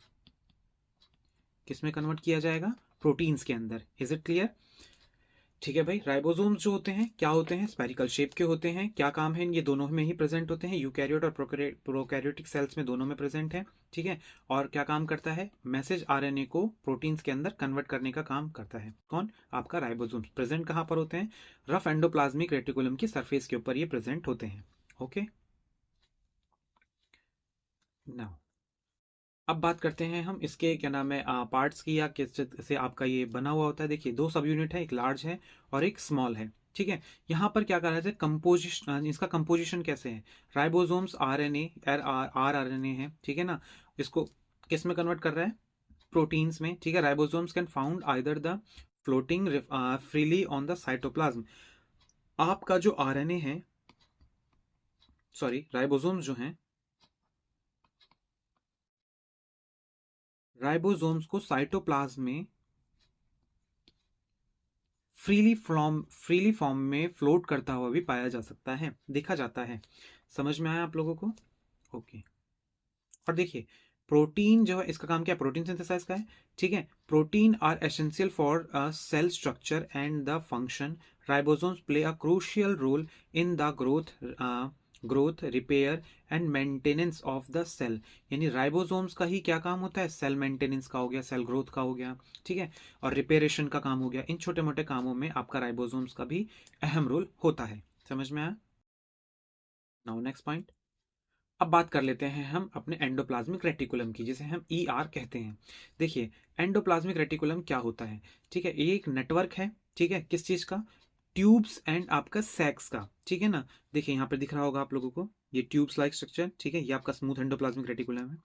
A: किस में कन्वर्ट किया जाएगा? प्रोटीन्स के अंदर। Is it clear? ठीक है भाई, राइबोसोम्स जो होते हैं क्या होते हैं? स्पेरिकल शेप के होते हैं। क्या काम है? ये दोनों में ही प्रेजेंट होते हैं, यूकैरियोट और प्रोकैरियोटिक सेल्स में दोनों में प्रेजेंट है। ठीक है, और क्या काम करता है? मैसेज आरएनए को प्रोटीन्स के अंदर कन्वर्ट करने का काम करता है। कौन? आपका राइबोसोम्स। प्रेजेंट कहाँ पर होते हैं? रफ एंडोप्लाज्मिक रेटिकुलम की सरफेस के ऊपर ये प्रेजेंट होते हैं। ओके, नाउ अब बात करते हैं हम इसके क्या नाम है पार्ट्स की, या किस से आपका ये बना हुआ होता है। देखिए, दो सब यूनिट है, एक लार्ज है और एक स्मॉल है। ठीक है, यहाँ पर क्या कर रहे थे? कंपोजिशन, इसका कंपोजिशन कैसे है? राइबोसोम्स आरएनए, आरएनए है, ठीक है ना। इसको किस में कन्वर्ट कर रहा है? प्रोटीन्स में। ठीक है, ribosomes can found either the floating freely on the cytoplasm. आपका जो आरएनए है, सॉरी राइबोसोम्स जो हैं, राइबोसोम्स को साइटोप्लाज्म में फ्रीली फॉर्म में फ्लोट करता हुआ भी पाया जा सकता है, देखा जाता है। समझ में आया आप लोगों को? ओके, और देखिए, प्रोटीन जो है, इसका काम क्या है? प्रोटीन सिंथेसाइज का है। ठीक है, protein are essential for cell structure and the function. Ribosomes play a crucial role in the growth repair and maintenance of the cell. यानी राइबोसोम्स का ही क्या काम होता है? सेल मेंटेनेंस का हो गया, सेल ग्रोथ का हो गया, ठीक है, और रिपेयरेशन का काम हो गया। इन छोटे मोटे कामों में आपका राइबोसोम्स का भी अहम रोल होता है। समझ में आया? नाउ नेक्स्ट पॉइंट, अब बात कर लेते हैं हम अपने एंडोप्लाज्मिक रेटिकुलम की, जिसे हम ईआर कहते हैं। देखिए, एंडोप्लाज्मिक रेटिकुलम क्या होता है? ठीक है, ये एक नेटवर्क है। ठीक है, किस चीज का? ट्यूब्स एंड आपका सैक्स का। ठीक है ना, देखिए यहाँ पर दिख रहा होगा आप लोगों को, ये ट्यूब्स लाइक स्ट्रक्चर। ठीक है, ये आपका स्मूथ एंडोप्लाज्मिक रेटिकुलम है।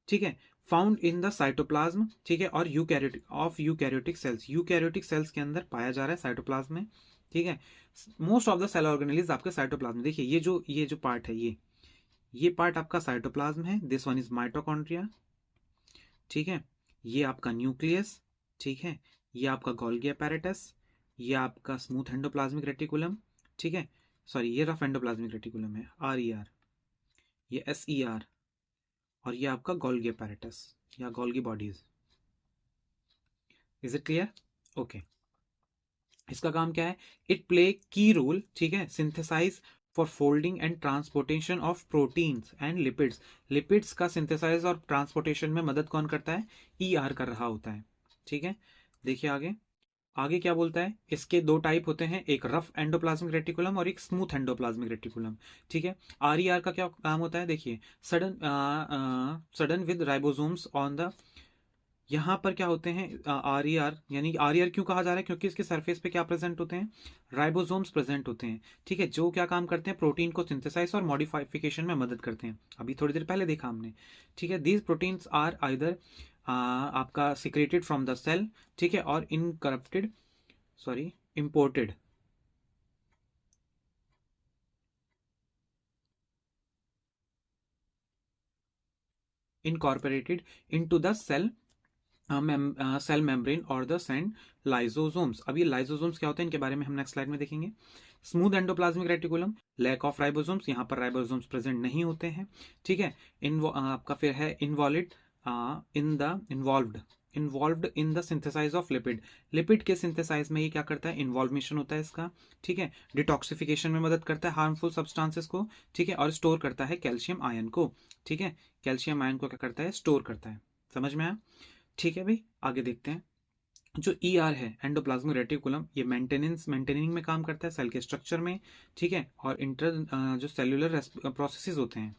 A: ठीक है, फाउंड इन द साइटोप्लाज्म। ठीक है, और यूकैरियोटिक सेल्स, यूकैरियोटिक सेल्स के अंदर पाया जा रहा है, साइटोप्लाज्म में। ठीक है, most of the cell organelles आपके साइटोप्लाज्म। देखिए, ये जो पार्ट है, ये पार्ट आपका साइटोप्लाज्म है। This one is mitochondria. ठीक है, ये आपका न्यूक्लियस। ठीक है, ये आपका गोल्गी apparatus, ये आपका स्मूथ एंडोप्लाज्मिक रेटिकुलम। ठीक है, सॉरी, ये रफ एंडोप्लाज्मिक रेटिकुलम है, RER, ये SER, और ये आपका गोल्गी apparatus या Golgi bodies. Is it clear? Okay, इसका काम क्या है? इट प्ले की रोल, ठीक है, synthesize for folding and transportation of proteins and lipids. Lipids का सिंथेसाइज और ट्रांसपोर्टेशन में मदद कौन करता है? ER कर रहा होता है। ठीक है, देखिए आगे, आगे क्या बोलता है? इसके दो टाइप होते हैं, एक रफ एंडोप्लाज्मिक रेटिकुलम और एक स्मूथ एंडोप्लाज्मिक रेटिकुलम। ठीक है, RER का क्या काम होता है? देखिए, sudden with ribosomes on the, यहाँ पर क्या होते हैं? RER, यानी RER क्यों कहा जा रहा है? क्योंकि इसके सरफेस पे क्या प्रेजेंट होते हैं? राइबोसोम्स प्रेजेंट होते हैं। ठीक है, जो क्या काम करते हैं? प्रोटीन को सिंथेसाइज और मॉडिफिकेशन में मदद करते हैं। अभी थोड़ी देर पहले देखा हमने। ठीक है, दीज प्रोटीन्स आर आइदर आपका सिक्रेटेड फ्रॉम द सेल, ठीक है, और incorrupted, sorry, imported, incorporated into the cell membrane और द सेंड लाइजोसोम्स। अब ये लाइजोसोम्स क्या होते हैं, इनके बारे में हम नेक्स्ट स्लाइड में देखेंगे। Smooth endoplasmic reticulum, lack of ribosomes, यहाँ पर राइबोसोम्स प्रेजेंट नहीं होते हैं। ठीक है, आपका फिर है involve in the synthesize of lipid. Lipid के सिंथेसाइज में ये क्या करता है? इन्वॉल्वेशन होता है इसका। ठीक है, डिटॉक्सिफिकेशन में मदद करता है हार्मफुल सब्सटेंसेस को। ठीक है, और स्टोर करता है कैल्शियम आयन को। ठीक है, कैल्शियम आयन को क्या करता है? स्टोर करता है। समझ में आया? ठीक है भाई, आगे देखते हैं। जो ER है, एंडोप्लाज्मिक रेटिकुलम, ये मेंटेनिंग में काम करता है सेल के स्ट्रक्चर में। ठीक है, और जो सेल्यूलर प्रोसेसेस होते हैं,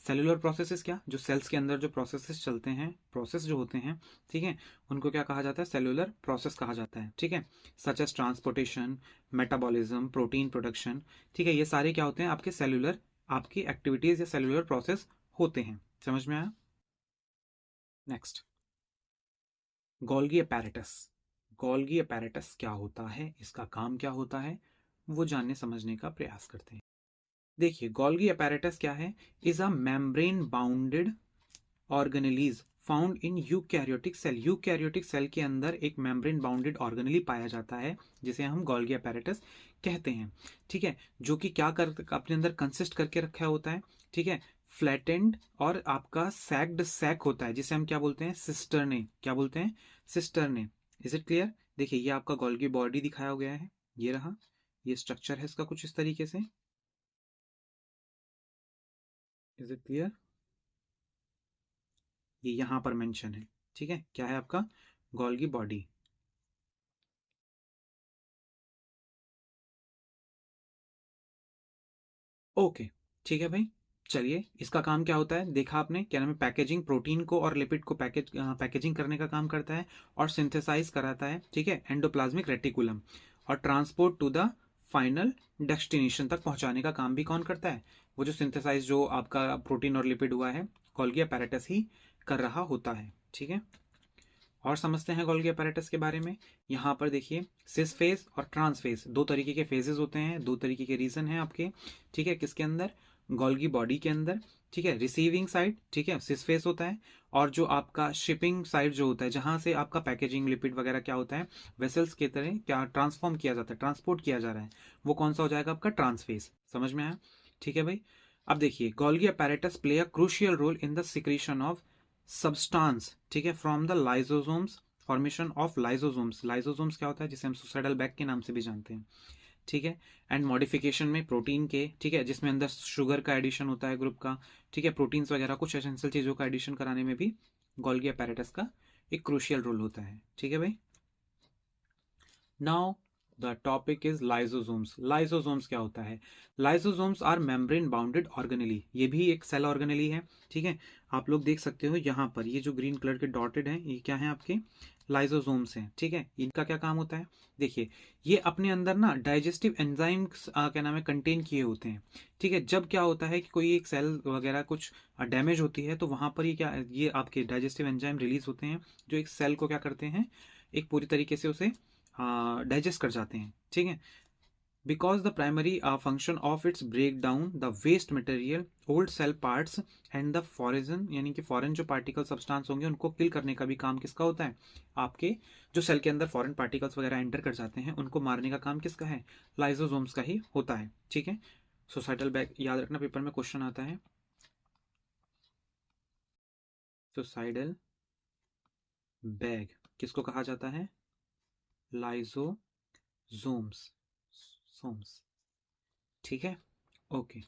A: सेल्यूलर प्रोसेसेस क्या? जो सेल्स के अंदर जो प्रोसेसेस चलते हैं, प्रोसेस जो होते हैं, ठीक है, उनको क्या कहा जाता है? सेल्यूलर प्रोसेस कहा जाता है। ठीक है, such as transportation, metabolism, protein production. ठीक है, ये सारे क्या होते हैं? आपके सेल्यूलर, आपकी एक्टिविटीज या सेल्यूलर प्रोसेस होते हैं। समझ में आया? Next, Golgi apparatus. Golgi apparatus क्या होता है, इसका काम क्या होता है, वो जानने समझने का प्रयास करते हैं। देखिए, गोल्गी अपैरेटस क्या है? Is a membrane bounded organelles found in eukaryotic cell. Eukaryotic cell के अंदर एक मेम्ब्रेन बाउंडेड ऑर्गेनेली पाया जाता है, जिसे हम गोल्गी अपैरेटस कहते हैं। ठीक है, जो कि क्या कर अपने अंदर कंसिस्ट करके रखा होता है? ठीक है, फ्लैटेंड और आपका सैक्ड सैक होता है, जिसे हम क्या बोलते हैं, सिस्टर्ने। क्या बोलते हैं, सिस्टर्ने। Is it clear? देखिए ये आपका गोल्गी बॉडी दिखाया गया है, ये रहा, ये स्ट्रक्चर है इसका कुछ इस तरीके से। Is it clear? ये यहां पर मेंशन है, ठीक है, क्या है आपका गोल्गी बॉडी। ओके, ठीक है भाई। चलिए, इसका काम क्या होता है, देखा आपने, क्या नाम है, पैकेजिंग, प्रोटीन को और लिपिड को पैकेजिंग करने का काम करता है और सिंथेसाइज कराता है, ठीक है, एंडोप्लाज्मिक रेटिकुलम, और transport to the final destination तक पहुंचाने का काम भी कौन करता है, वो जो सिंथेसाइज जो आपका प्रोटीन और लिपिड हुआ है, गोल्गी अपैरेटस ही कर रहा होता है, ठीक है। और समझते हैं गोल्गी अपैरेटस के बारे में। यहाँ पर देखिए, सिस फेज और ट्रांस फेज, दो तरीके के फेजेस होते हैं, दो तरीके के रीजन हैं आपके, ठीक है, किसके अंदर, गोल्गी बॉडी के अंदर, ठीक है। रिसीविंग साइड, ठीक है, सिस फेज होता है, और जो आपका शिपिंग साइड जो होता है, जहां से आपका पैकेजिंग लिपिड वगैरह क्या होता है, वेसल्स की तरह क्या ट्रांसफॉर्म किया जाता है, ट्रांसपोर्ट किया जा रहा है, वो कौन सा हो जाएगा आपका ट्रांस फेज। समझ में आया? ठीक है भाई। अब देखिए, Golgi apparatus play a crucial role in the secretion of substance, ठीक है, from the lysosomes, formation of lysosomes. Lysosomes क्या होता है, जिसे हम सुसाइडल बैग के नाम से भी जानते हैं, ठीक है, एंड मॉडिफिकेशन में प्रोटीन के, ठीक है, जिसमें अंदर शुगर का एडिशन होता है ग्रुप का, ठीक है, प्रोटीन्स वगैरह कुछ एसेंशियल चीजों का एडिशन कराने में भी गोल्गी अपैरेटस का एक क्रूशियल रोल होता है, ठीक है भाई। Now the topic is lysosomes. Lysosomes क्या होता है, lysosomes are membrane bounded organelle, ये भी एक सेल ऑर्गेनेली है, ठीक है। आप लोग देख सकते हो यहाँ पर ये जो ग्रीन कलर के डॉटेड हैं, ये क्या है आपके लाइसोसोम्स हैं, ठीक है। इनका क्या काम होता है, देखिए, ये अपने अंदर ना डाइजेस्टिव एंजाइम्स क्या नाम है कंटेन किए होते हैं, ठीक है। जब क्या होता है कि कोई एक सेल वगैरह कुछ डैमेज होती है, तो वहां पर ये क्या, ये आपके डाइजेस्टिव एंजाइम रिलीज होते हैं, जो एक सेल को क्या करते हैं, एक पूरी तरीके से उसे डाइजेस्ट कर जाते हैं, ठीक है। Because the primary function of it's break down the waste material, old cell parts and the foreign, यानी कि फॉरेन जो पार्टिकल सब्सटेंस होंगे उनको किल करने का भी काम किसका होता है, आपके जो सेल के अंदर फॉरेन पार्टिकल्स वगैरह एंटर कर जाते हैं उनको मारने का काम किसका है, लाइसोसोम्स का ही होता है, ठीक है। सोसाइटल बैग याद रखना, पेपर में क्वेश्चन आता है, सोसाइडल बैग किसको कहा जाता है, लाइसोसोम्स, सोम्स, ठीक है, ओके।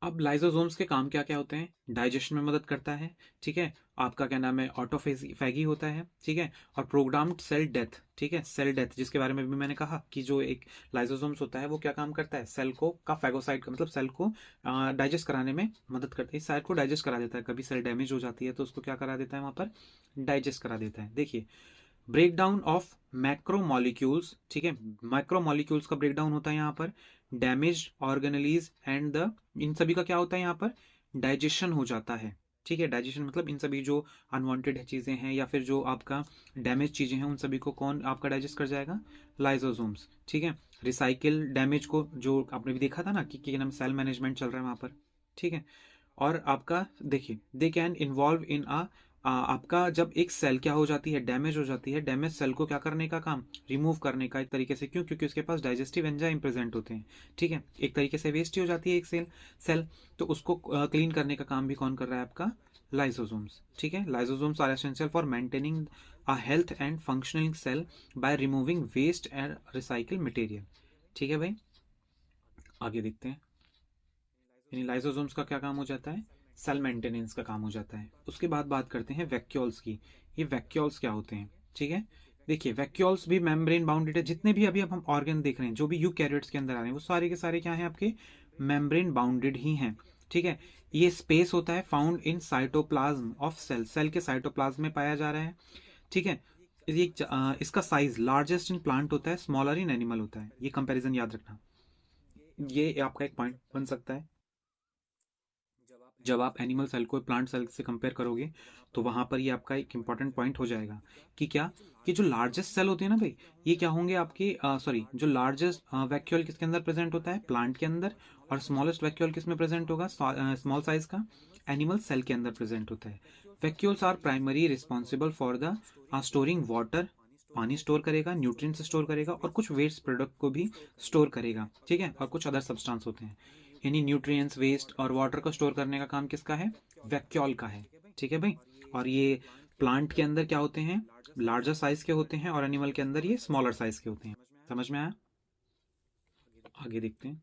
A: अब लाइसोसोम्स के काम क्या क्या होते हैं, डाइजेशन में मदद करता है, ठीक है, आपका क्या नाम है ऑटोफैगी होता है, ठीक है, और प्रोग्राम्ड सेल डेथ, ठीक है, सेल डेथ जिसके बारे में भी मैंने कहा कि जो एक लाइसोसोम्स होता है वो क्या काम करता है, सेल को का फैगोसाइट का मतलब सेल को डाइजेस्ट कराने में मदद करता है, सेल को डाइजेस्ट करा देता है, कभी सेल डैमेज हो जाती है तो उसको क्या करा देता है, वहां पर डाइजेस्ट करा देता है। देखिए, ब्रेक डाउन ऑफ मैक्रोमोलिक्यूल्स, ठीक है, माइक्रोमोलिक्यूल्स का ब्रेक डाउन होता है यहाँ पर, डैमेज ऑर्गेनेलीज एंड द, इन सभी का क्या होता है यहाँ पर, डाइजेशन हो जाता है, ठीक है। डाइजेशन मतलब इन सभी जो अनवांटेड चीजें हैं या फिर जो आपका डैमेज चीजें हैं उन सभी को कौन आपका डाइजेस्ट कर जाएगा, लाइसोसोम्स, ठीक है। रिसाइकिल डैमेज को, जो आपने भी देखा था ना कि नाम सेल मैनेजमेंट चल रहा है वहां पर, ठीक है। और आपका देखिए, दे कैन इन्वॉल्व इन अ, आपका जब एक सेल क्या हो जाती है, डैमेज हो जाती है, डैमेज सेल को क्या करने का काम, रिमूव करने का एक तरीके से, क्यों, क्योंकि उसके पास डाइजेस्टिव एंजाइम प्रेजेंट होते हैं, ठीक है, एक तरीके से वेस्ट ही हो जाती है एक सेल, तो उसको क्लीन करने का काम भी कौन कर रहा है, आपका लाइसोसोम्स, ठीक है। Lysosomes are essential for maintaining a health and functioning cell by removing waste and recycle material, ठीक है भाई। आगे देखते हैं, यानी लाइसोसोम्स का क्या काम हो जाता है, सेल मेंटेनेंस का काम हो जाता है। उसके बाद बात करते हैं वैक्यूल्स की। ये वैक्यूल्स क्या होते हैं, ठीक है। देखिए, वैक्यूल्स भी मेम्ब्रेन बाउंडेड है, जितने भी अभी अब हम ऑर्गन देख रहे हैं जो भी यूकैरियोट्स के अंदर आ रहे हैं वो सारे के सारे क्या हैं, आपके मेम्ब्रेन बाउंडेड ही हैं, ठीक है। ये स्पेस होता है found in cytoplasm of cell, cell के साइटोप्लाज्म में पाया जा रहा है, ठीक है। ये इसका साइज लार्जेस्ट इन प्लांट होता है, स्मॉलर इन एनिमल होता है, ये कंपैरिजन याद रखना, ये आपका एक पॉइंट बन सकता है। जब आप एनिमल सेल को प्लांट सेल से कंपेयर करोगे तो वहां पर ये आपका एक इंपॉर्टेंट पॉइंट हो जाएगा कि क्या, कि जो लार्जेस्ट सेल होती है ना भाई, ये क्या होंगे आपके, सॉरी, जो लार्जेस्ट वैक्यूल किसके अंदर प्रेजेंट होता है, प्लांट के अंदर, और स्मॉलेस्ट वैक्यूल किस में प्रेजेंट होगा, स्मॉल साइज का एनिमल सेल के अंदर प्रेजेंट होता है। Vacuoles are primary responsible for the storing water, पानी स्टोर करेगा, न्यूट्रिएंट्स स्टोर करेगा और कुछ वेस्ट प्रोडक्ट को भी स्टोर करेगा, ठीक है, और कुछ अदर सब्सटेंस होते हैं। यानी न्यूट्रिएंट्स, वेस्ट और वाटर को स्टोर करने का काम किसका है? वैक्यूल का है, ठीक है भाई। और ये प्लांट के अंदर क्या होते हैं? लार्जर साइज के होते हैं और एनिमल के अंदर ये स्मॉलर साइज के होते हैं। समझ में आया? आगे देखते हैं।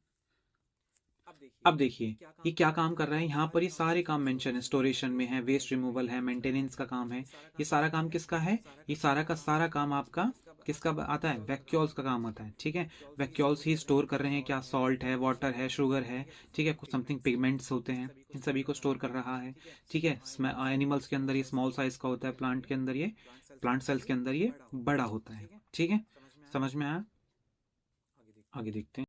A: अब देखिए ये क्या काम कर रहा है। यहाँ पर ये सारे काम मेंशन है, स्टोरेशन में है, वेस्ट रिमूवल है, मेंटेनेंस का काम है। ये सारा काम किसका है? ये सारा का सारा काम आपका किसका आता है? वैक्यूल्स का काम आता है, ठीक है। वैक्यूल्स ही स्टोर कर रहे हैं क्या? सॉल्ट है, वाटर है, शुगर है, ठीक है, कुछ समथिंग पिगमेंट्स होते हैं, इन सभी को स्टोर कर रहा है, ठीक है। एनिमल्स के अंदर ये स्मॉल साइज का होता है, प्लांट के अंदर ये, प्लांट सेल्स के अंदर ये बड़ा होता है, ठीक है। समझ में आया? आगे देखते हैं।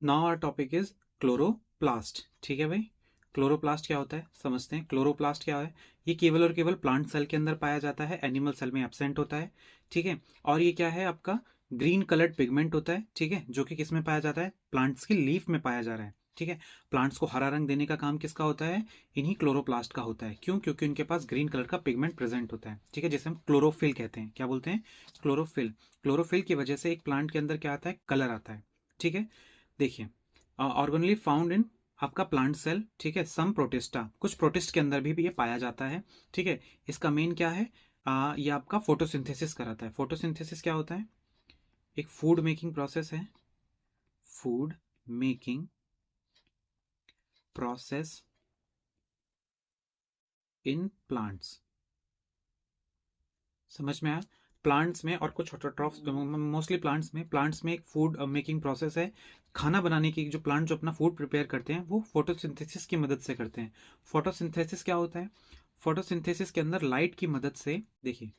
A: Now our topic is chloroplast, ठीक है भाई। क्लोरोप्लास्ट क्या होता है समझते हैं। क्लोरोप्लास्ट क्या है? ये केवल और केवल प्लांट सेल के अंदर पाया जाता है, एनिमल सेल में एब्सेंट होता है, ठीक है। और ये क्या है आपका? ग्रीन कलर्ड पिगमेंट होता है, ठीक है, जो कि किस में पाया जाता है? प्लांट्स की लीफ में पाया जा रहा है, ठीक है। प्लांट्स को हरा रंग देने का काम किसका होता है? इन्हीं क्लोरोप्लास्ट का होता है। क्यों? क्योंकि उनके पास ग्रीन कलर का पिगमेंट प्रेजेंट होता है, ठीक है, जिसे हम क्लोरोफिल कहते हैं। क्या बोलते हैं? क्लोरोफिल। क्लोरोफिल की वजह से एक प्लांट के अंदर क्या आता है? कलर आता है, ठीक है। देखिए ऑर्गेनली फाउंड इन आपका प्लांट सेल, ठीक है। सम प्रोटिस्टा, कुछ प्रोटिस्ट के अंदर भी ये पाया जाता है, ठीक है। इसका मेन क्या है? ये आपका फोटोसिंथेसिस कराता है। फोटोसिंथेसिस क्या होता है? एक फूड मेकिंग प्रोसेस है, food making process in plants. समझ में आया? प्लांट्स में और कुछ ऑटोट्रॉफ्स, मोस्टली प्लांट्स में एक फूड मेकिंग प्रोसेस है। खाना बनाने की जो प्लांट जो अपना फूड प्रिपेयर करते हैं वो फोटोसिंथेसिस की मदद से करते हैं। फोटोसिंथेसिस क्या होता है? फोटोसिंथेसिस के अंदर लाइट की मदद से, देखिए,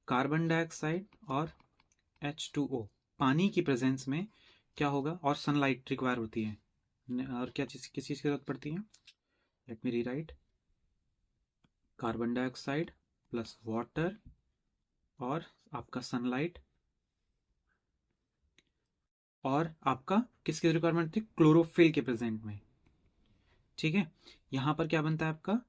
A: कार्बन डाइऑक्साइड और H2O, पानी की प्रेजेंस में क्या होगा? और सनलाइट रिक्वायर होती है। और क्या चीज, किस चीज की जरूरत पड़ती है? Let me rewrite. Carbon dioxide plus water और आपका सनलाइट, और आपका किसकी रिक्वायरमेंट थी? क्लोरोफिल के प्रेजेंट में, ठीक है। यहां पर क्या बनता है आपका?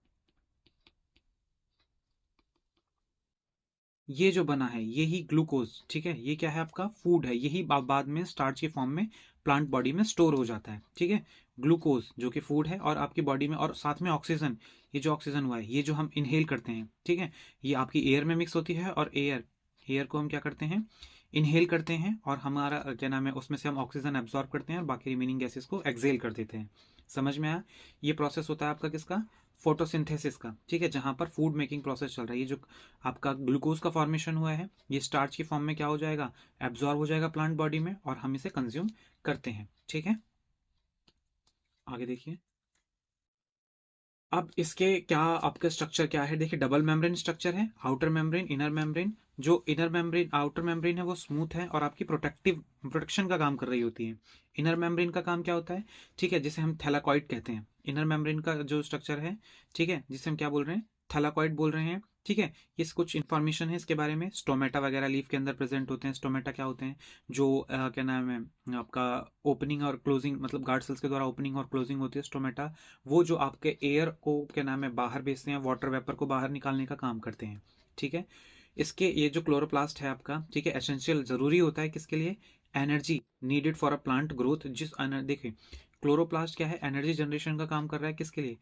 A: ये जो बना है यही ग्लूकोज, ठीक है। ये क्या है? आपका फूड है। यही बाद में स्टार्च के फॉर्म में प्लांट बॉडी में स्टोर हो जाता है, ठीक है। ग्लूकोज जो कि फूड है और आपकी बॉडी में, और साथ में ऑक्सीजन, ये जो ऑक्सीजन हुआ है ये जो हम इनहेल करते हैं, ठीक है, ये आपकी एयर में मिक्स होती है। और एयर को हम क्या करते हैं? इनहेल करते हैं, और हमारा क्या नाम है, उसमें से हम ऑक्सीजन एब्जॉर्ब करते हैं और बाकी रिमेनिंग गैसेस को एक्सेल कर देते हैं। समझ में आया? ये प्रोसेस होता है आपका किसका? फोटोसिंथेसिस का, ठीक है, जहां पर फूड मेकिंग प्रोसेस चल रहा है। ये जो आपका ग्लूकोज का फॉर्मेशन हुआ है ये स्टार्च की फॉर्म में क्या हो जाएगा? एब्जॉर्ब हो जाएगा प्लांट बॉडी में और हम इसे कंज्यूम करते हैं, ठीक है। आगे देखिए। अब इसके क्या आपका स्ट्रक्चर क्या है? देखिए डबल मेम्ब्रेन स्ट्रक्चर है, आउटर मेम्ब्रेन, इनर मेम्ब्रेन। जो इनर मेम्ब्रेन, आउटर मेम्ब्रेन है वो स्मूथ है और आपकी प्रोटेक्शन का काम कर रही होती है। इनर मेम्ब्रेन का काम क्या होता है? ठीक है, जिसे हम थैलाकॉइड कहते हैं। इनर मेम्ब्रेन का जो स्ट्रक्चर है, ठीक है, जिसे हम क्या बोल रहे हैं? थैलाकॉइड बोल रहे हैं, ठीक है। ये कुछ इन्फॉर्मेशन है इसके बारे में। स्टोमेटा वगैरह लीफ के अंदर प्रेजेंट होते हैं। स्टोमेटा क्या होते हैं? जो क्या नाम है आपका, ओपनिंग और क्लोजिंग, मतलब गार्ड सेल्स के द्वारा ओपनिंग और क्लोजिंग होती है स्टोमेटा। वो जो आपके एयर को क्या नाम है बाहर भेजते हैं, वाटर वेपर को बाहर निकालने का काम करते हैं, ठीक है। इसके ये जो क्लोरोप्लास्ट है आपका, ठीक है, एसेंशियल जरूरी होता है किसके लिए? Energy needed for a plant growth. देखिए क्लोरोप्लास्ट क्या है? एनर्जी जनरेशन का काम कर रहा है किसके लिए?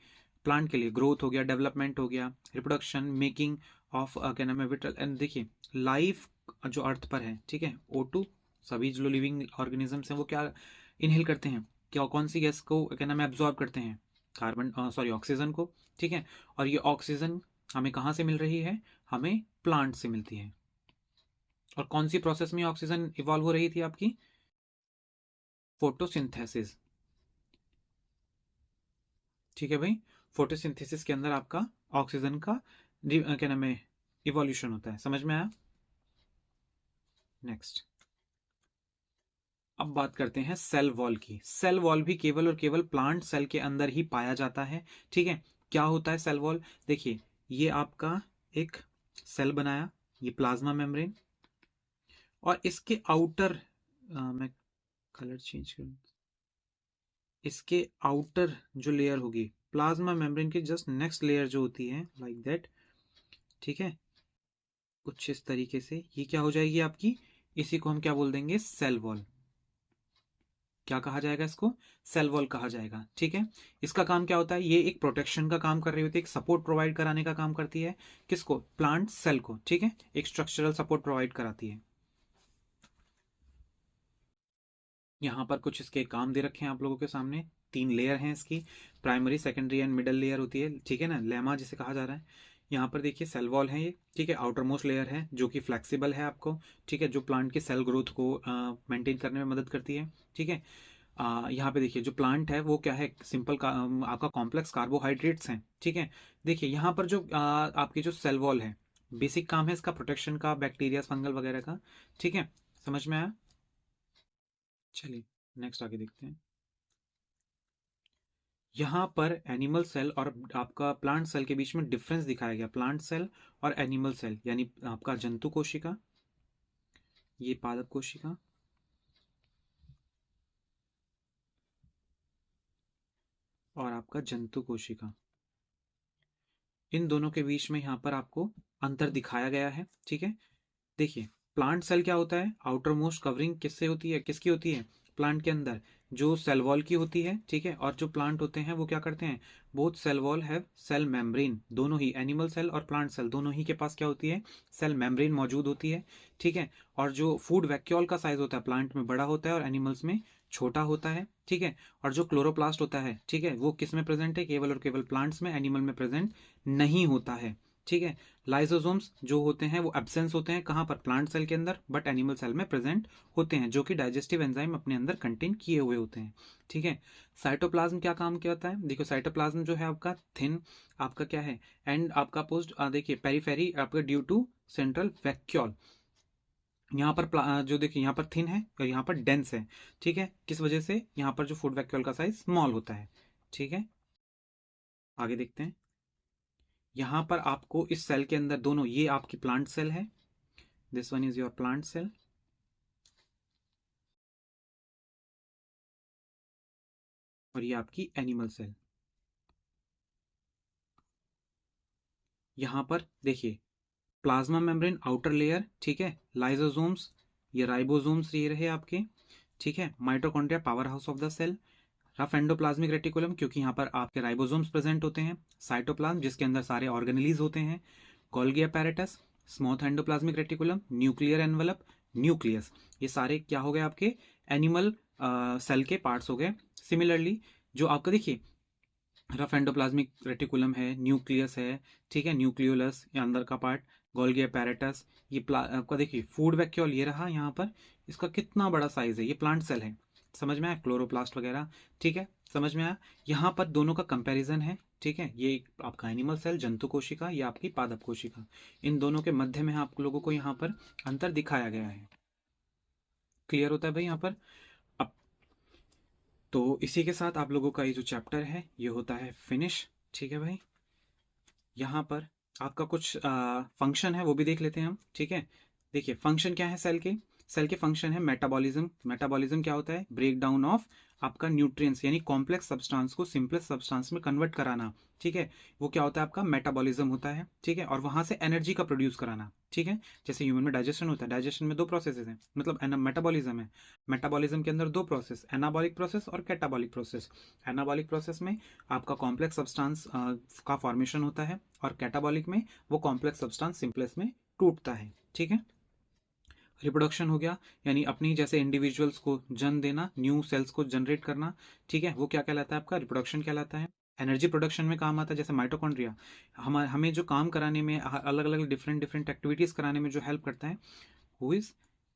A: प्लांट के लिए। ग्रोथ हो गया, डेवलपमेंट हो गया, रिप्रोडक्शन, मेकिंग ऑफ क्या नाम है विटल। एंड देखिए लाइफ जो अर्थ पर है, ठीक है, O2, सभी जो लिविंग ऑर्गेनिजम्स हैं वो क्या इनहेल करते हैं? क्या कौन सी गैस को क्या नाम है एब्जॉर्ब करते हैं? कार्बन, सॉरी, ऑक्सीजन को, ठीक है। और ये ऑक्सीजन हमें कहाँ से मिल रही है? हमें प्लांट से मिलती है। और कौन सी प्रोसेस में ऑक्सीजन इवॉल्व हो रही थी आपकी? फोटोसिंथेसिस, ठीक है भाई। फोटोसिंथेसिस के अंदर आपका ऑक्सीजन का क्या नाम है इवोल्यूशन होता है। समझ में आया? नेक्स्ट, अब बात करते हैं सेल वॉल की। सेल वॉल भी केवल और केवल प्लांट सेल के अंदर ही पाया जाता है, ठीक है। क्या होता है सेल वॉल? देखिए ये आपका एक सेल बनाया, ये प्लाज्मा मेम्ब्रेन, और इसके आउटर, मैं कलर चेंज करूं, इसके आउटर जो लेयर होगी प्लाज्मा मेम्ब्रेन के जस्ट नेक्स्ट लेयर जो होती है, लाइक दैट, ठीक है। कुछ इस तरीके से ये क्या हो जाएगी आपकी, इसी को हम क्या बोल देंगे, सेल वॉल। क्या कहा जाएगा इसको, सेल वॉल कहा जाएगा। ठीक है, इसका काम क्या होता है, ये एक प्रोटेक्शन का काम कर रही होती है, एक सपोर्ट प्रोवाइड कराने का काम करती है। किसको, प्लांट सेल को। ठीक है, एक स्ट्रक्चरल सपोर्ट प्रोवाइड कराती है। यहाँ पर कुछ इसके काम दे रखे हैं आप लोगों के सामने। 3 लेयर हैं इसकी, primary, secondary and middle layer होती है। ठीक है ना, लेमा जिसे कहा जा रहा है। यहाँ पर देखिए सेल वॉल है ये। ठीक है, आउटर मोस्ट लेयर है जो कि फ्लेक्सिबल है आपको। ठीक है, जो प्लांट की सेल ग्रोथ को मेंटेन करने में मदद करती है। ठीक है, यहाँ पे देखिए जो प्लांट है वो क्या है, सिंपल का आपका कॉम्प्लेक्स कार्बोहाइड्रेट्स हैं। ठीक है, देखिए यहाँ पर जो आपकी जो सेल वॉल है, बेसिक काम है इसका प्रोटेक्शन का, बैक्टीरिया फंगल वगैरह का। ठीक है, समझ में आया। चलिए नेक्स्ट आगे देखते हैं। यहाँ पर एनिमल सेल और आपका प्लांट सेल के बीच में डिफरेंस दिखाया गया। प्लांट सेल और एनिमल सेल, यानी आपका जंतु कोशिका, ये पादप कोशिका, और आपका जंतु कोशिका, इन दोनों के बीच में यहाँ पर आपको अंतर दिखाया गया है। ठीक है, देखिए प्लांट सेल क्या होता है, आउटर मोस्ट कवरिंग किससे होती है, किसकी होती है, प्लांट के अंदर जो सेल वॉल की होती है। ठीक है, और जो प्लांट होते हैं वो क्या करते हैं, both cell wall have cell membrane, दोनों ही एनिमल सेल और प्लांट सेल दोनों ही के पास क्या होती है, सेल मेम्ब्रेन मौजूद होती है। ठीक है, और जो फूड वैक्यूल का साइज होता है प्लांट में बड़ा होता है और एनिमल्स में छोटा होता है। ठीक है, और जो क्लोरोप्लास्ट होता है, ठीक है, वो किस में प्रेजेंट है, केवल और केवल प्लांट्स में, एनिमल में प्रेजेंट नहीं होता है। ठीक है, लाइसोसोम्स जो होते हैं वो एब्सेंस होते हैं कहाँ पर, प्लांट सेल के अंदर, बट एनिमल सेल में प्रेजेंट होते हैं, जो कि डाइजेस्टिव एंजाइम अपने अंदर कंटेन किए हुए होते हैं। ठीक है, साइटोप्लाज्म क्या काम क्या होता है, देखो साइटोप्लाज्म जो है आपका थिन, आपका क्या है, एंड आपका पोस्ट देखिए पेरीफेरी आपका ड्यू टू सेंट्रल वैक्यूल। यहाँ पर जो देखिए यहाँ पर थिन है और यहाँ पर डेंस है। ठीक है, किस वजह से, यहाँ पर जो फूड वैक्यूल का साइज स्मॉल होता है। ठीक है, आगे देखते हैं। यहाँ पर आपको इस सेल के अंदर दोनों, ये आपकी प्लांट सेल है, this one is your plant cell, और ये आपकी एनिमल सेल। यहां पर देखिए प्लाज्मा मेम्ब्रेन आउटर लेयर, ठीक है, लाइसोसोम्स, ये राइबोसोम्स ये रहे आपके। ठीक है, mitochondria power house of the cell, rough endoplasmic reticulum क्योंकि यहाँ पर आपके राइबोसोम्स प्रेजेंट होते हैं, साइटोप्लाज्म जिसके अंदर सारे ऑर्गेनेलीज होते हैं, Golgi apparatus, smooth endoplasmic reticulum, nuclear envelope, nucleus, ये सारे क्या हो गए आपके एनिमल सेल के पार्ट्स हो गए। सिमिलरली जो आपका देखिए रफ एंडोप्लाज्मिक रेटिकुलम है, न्यूक्लियस है, ठीक है, न्यूक्लियोलस ये अंदर का पार्ट, गोल्गी apparatus, ये आपका देखिए फूड वैक्यूल ये रहा यहाँ पर, इसका कितना बड़ा साइज है, ये प्लांट सेल है, समझ में आया, क्लोरोप्लास्ट वगैरह। ठीक है, समझ में आया। यहाँ पर दोनों का कंपैरिजन है। ठीक है, ये आपका एनिमल सेल जंतु कोशिका, ये आपकी पादप कोशिका, इन दोनों के मध्य में आप लोगों को यहाँ पर अंतर दिखाया गया है। क्लियर होता है भाई यहाँ पर। अब तो इसी के साथ आप लोगों का ये जो चैप्टर है ये होता है फिनिश। ठीक है भाई, यहाँ पर आपका कुछ फंक्शन है वो भी देख लेते हैं हम। ठीक है, देखिए फंक्शन क्या है सेल के, सेल के फंक्शन है मेटाबॉलिज्म। मेटाबॉलिज्म क्या होता है, ब्रेक डाउन ऑफ आपका न्यूट्रिएंट्स, यानी कॉम्प्लेक्स सब्सटेंस को सिंपलेस्ट सब्सटेंस में कन्वर्ट कराना। ठीक है, वो क्या होता है आपका मेटाबॉलिज्म होता है। ठीक है, और वहां से एनर्जी का प्रोड्यूस कराना। ठीक है, जैसे ह्यूमन में डाइजेशन होता है, डाइजेशन में 2 प्रोसेसेस हैं, मतलब मेटाबॉलिज्म है, मेटाबॉलिज्म के अंदर 2 प्रोसेस, एनाबॉलिक प्रोसेस और कैटाबॉलिक प्रोसेस। एनाबॉलिक प्रोसेस में आपका कॉम्प्लेक्स सब्सटेंस का फॉर्मेशन होता है, और कैटाबॉलिक में वो कॉम्प्लेक्स सब्सटेंस सिंपलेस्ट में टूटता है। ठीक है, रिप्रोडक्शन हो गया, यानी अपनी जैसे इंडिविजुअल्स को जन्म देना, न्यू सेल्स को जनरेट करना। ठीक है, वो क्या कहलाता है आपका रिप्रोडक्शन कहलाता है। एनर्जी प्रोडक्शन में काम आता है, जैसे माइटोकॉन्ड्रिया हमें जो काम कराने में, अलग अलग डिफरेंट डिफरेंट एक्टिविटीज कराने में जो हेल्प करता है, who is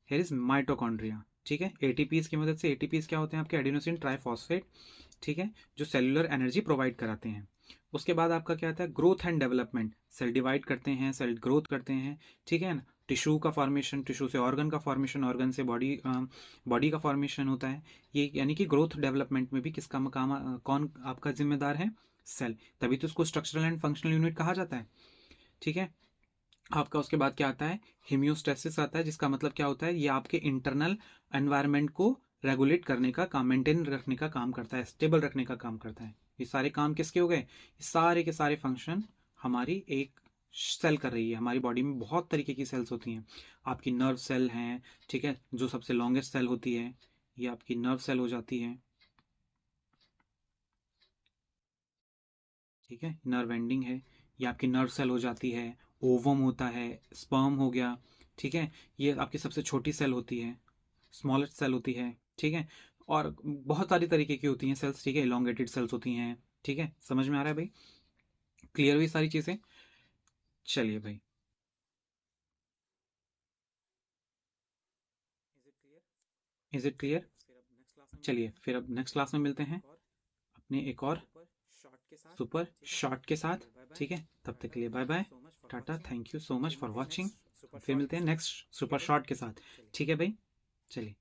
A: here is mitochondria. ठीक है, एटीपीज की मदद से, एटीपीज क्या होते हैं आपके, एडिनोसिन ट्राइफॉस्फेट, ठीक है, जो सेलुलर एनर्जी प्रोवाइड कराते हैं। उसके बाद आपका क्या आता है, growth and development, cell divide करते हैं, सेल ग्रोथ करते हैं। ठीक है ना, टिश्यू का फॉर्मेशन, टिश्यू से ऑर्गन का फॉर्मेशन, ऑर्गन से बॉडी बॉडी का फॉर्मेशन होता है। ये यानी कि ग्रोथ डेवलपमेंट में भी किसका काम कौन आपका जिम्मेदार है, सेल, तभी तो उसको स्ट्रक्चरल एंड फंक्शनल यूनिट कहा जाता है। ठीक है, आपका उसके बाद क्या आता है, हिमियोस्टेसिस आता है, जिसका मतलब क्या होता है, ये आपके इंटरनल एनवायरनमेंट को रेगुलेट करने का काम, मेंटेन रखने का काम करता है, स्टेबल रखने का काम करता है। ये सारे काम किसके हो गए, ये सारे के सारे फंक्शन हमारी एक सेल कर रही है। हमारी बॉडी में बहुत तरीके की सेल्स होती हैं। आपकी नर्व सेल हैं, ठीक है, जो सबसे लॉन्गेस्ट सेल होती है, ये आपकी नर्व सेल हो जाती है, ठीक है, नर्व एंडिंग है। ये आपकी नर्व सेल हो जाती है। ओवम होता है, स्पर्म हो गया, ठीक है, ये आपकी सबसे छोटी सेल होती है, स्मॉलेस्ट सेल होती है, ठीक है। और बहुत सारी तरीके की होती हैं सेल्स, ठीक है, इलोंगेटेड सेल्स होती हैं, ठीक है। समझ में आ रहा है भाई? क्लियर हुई सारी चीजें? चलिए भाई, इज इट क्लियर? चलिए फिर अब नेक्स्ट क्लास में मिलते हैं अपने एक और सुपर शॉर्ट के साथ, ठीक है। तब तक के लिए बाय बाय, टाटा, thank you so much for watching. फिर मिलते हैं नेक्स्ट सुपर शॉर्ट के साथ, ठीक है भाई। चलिए।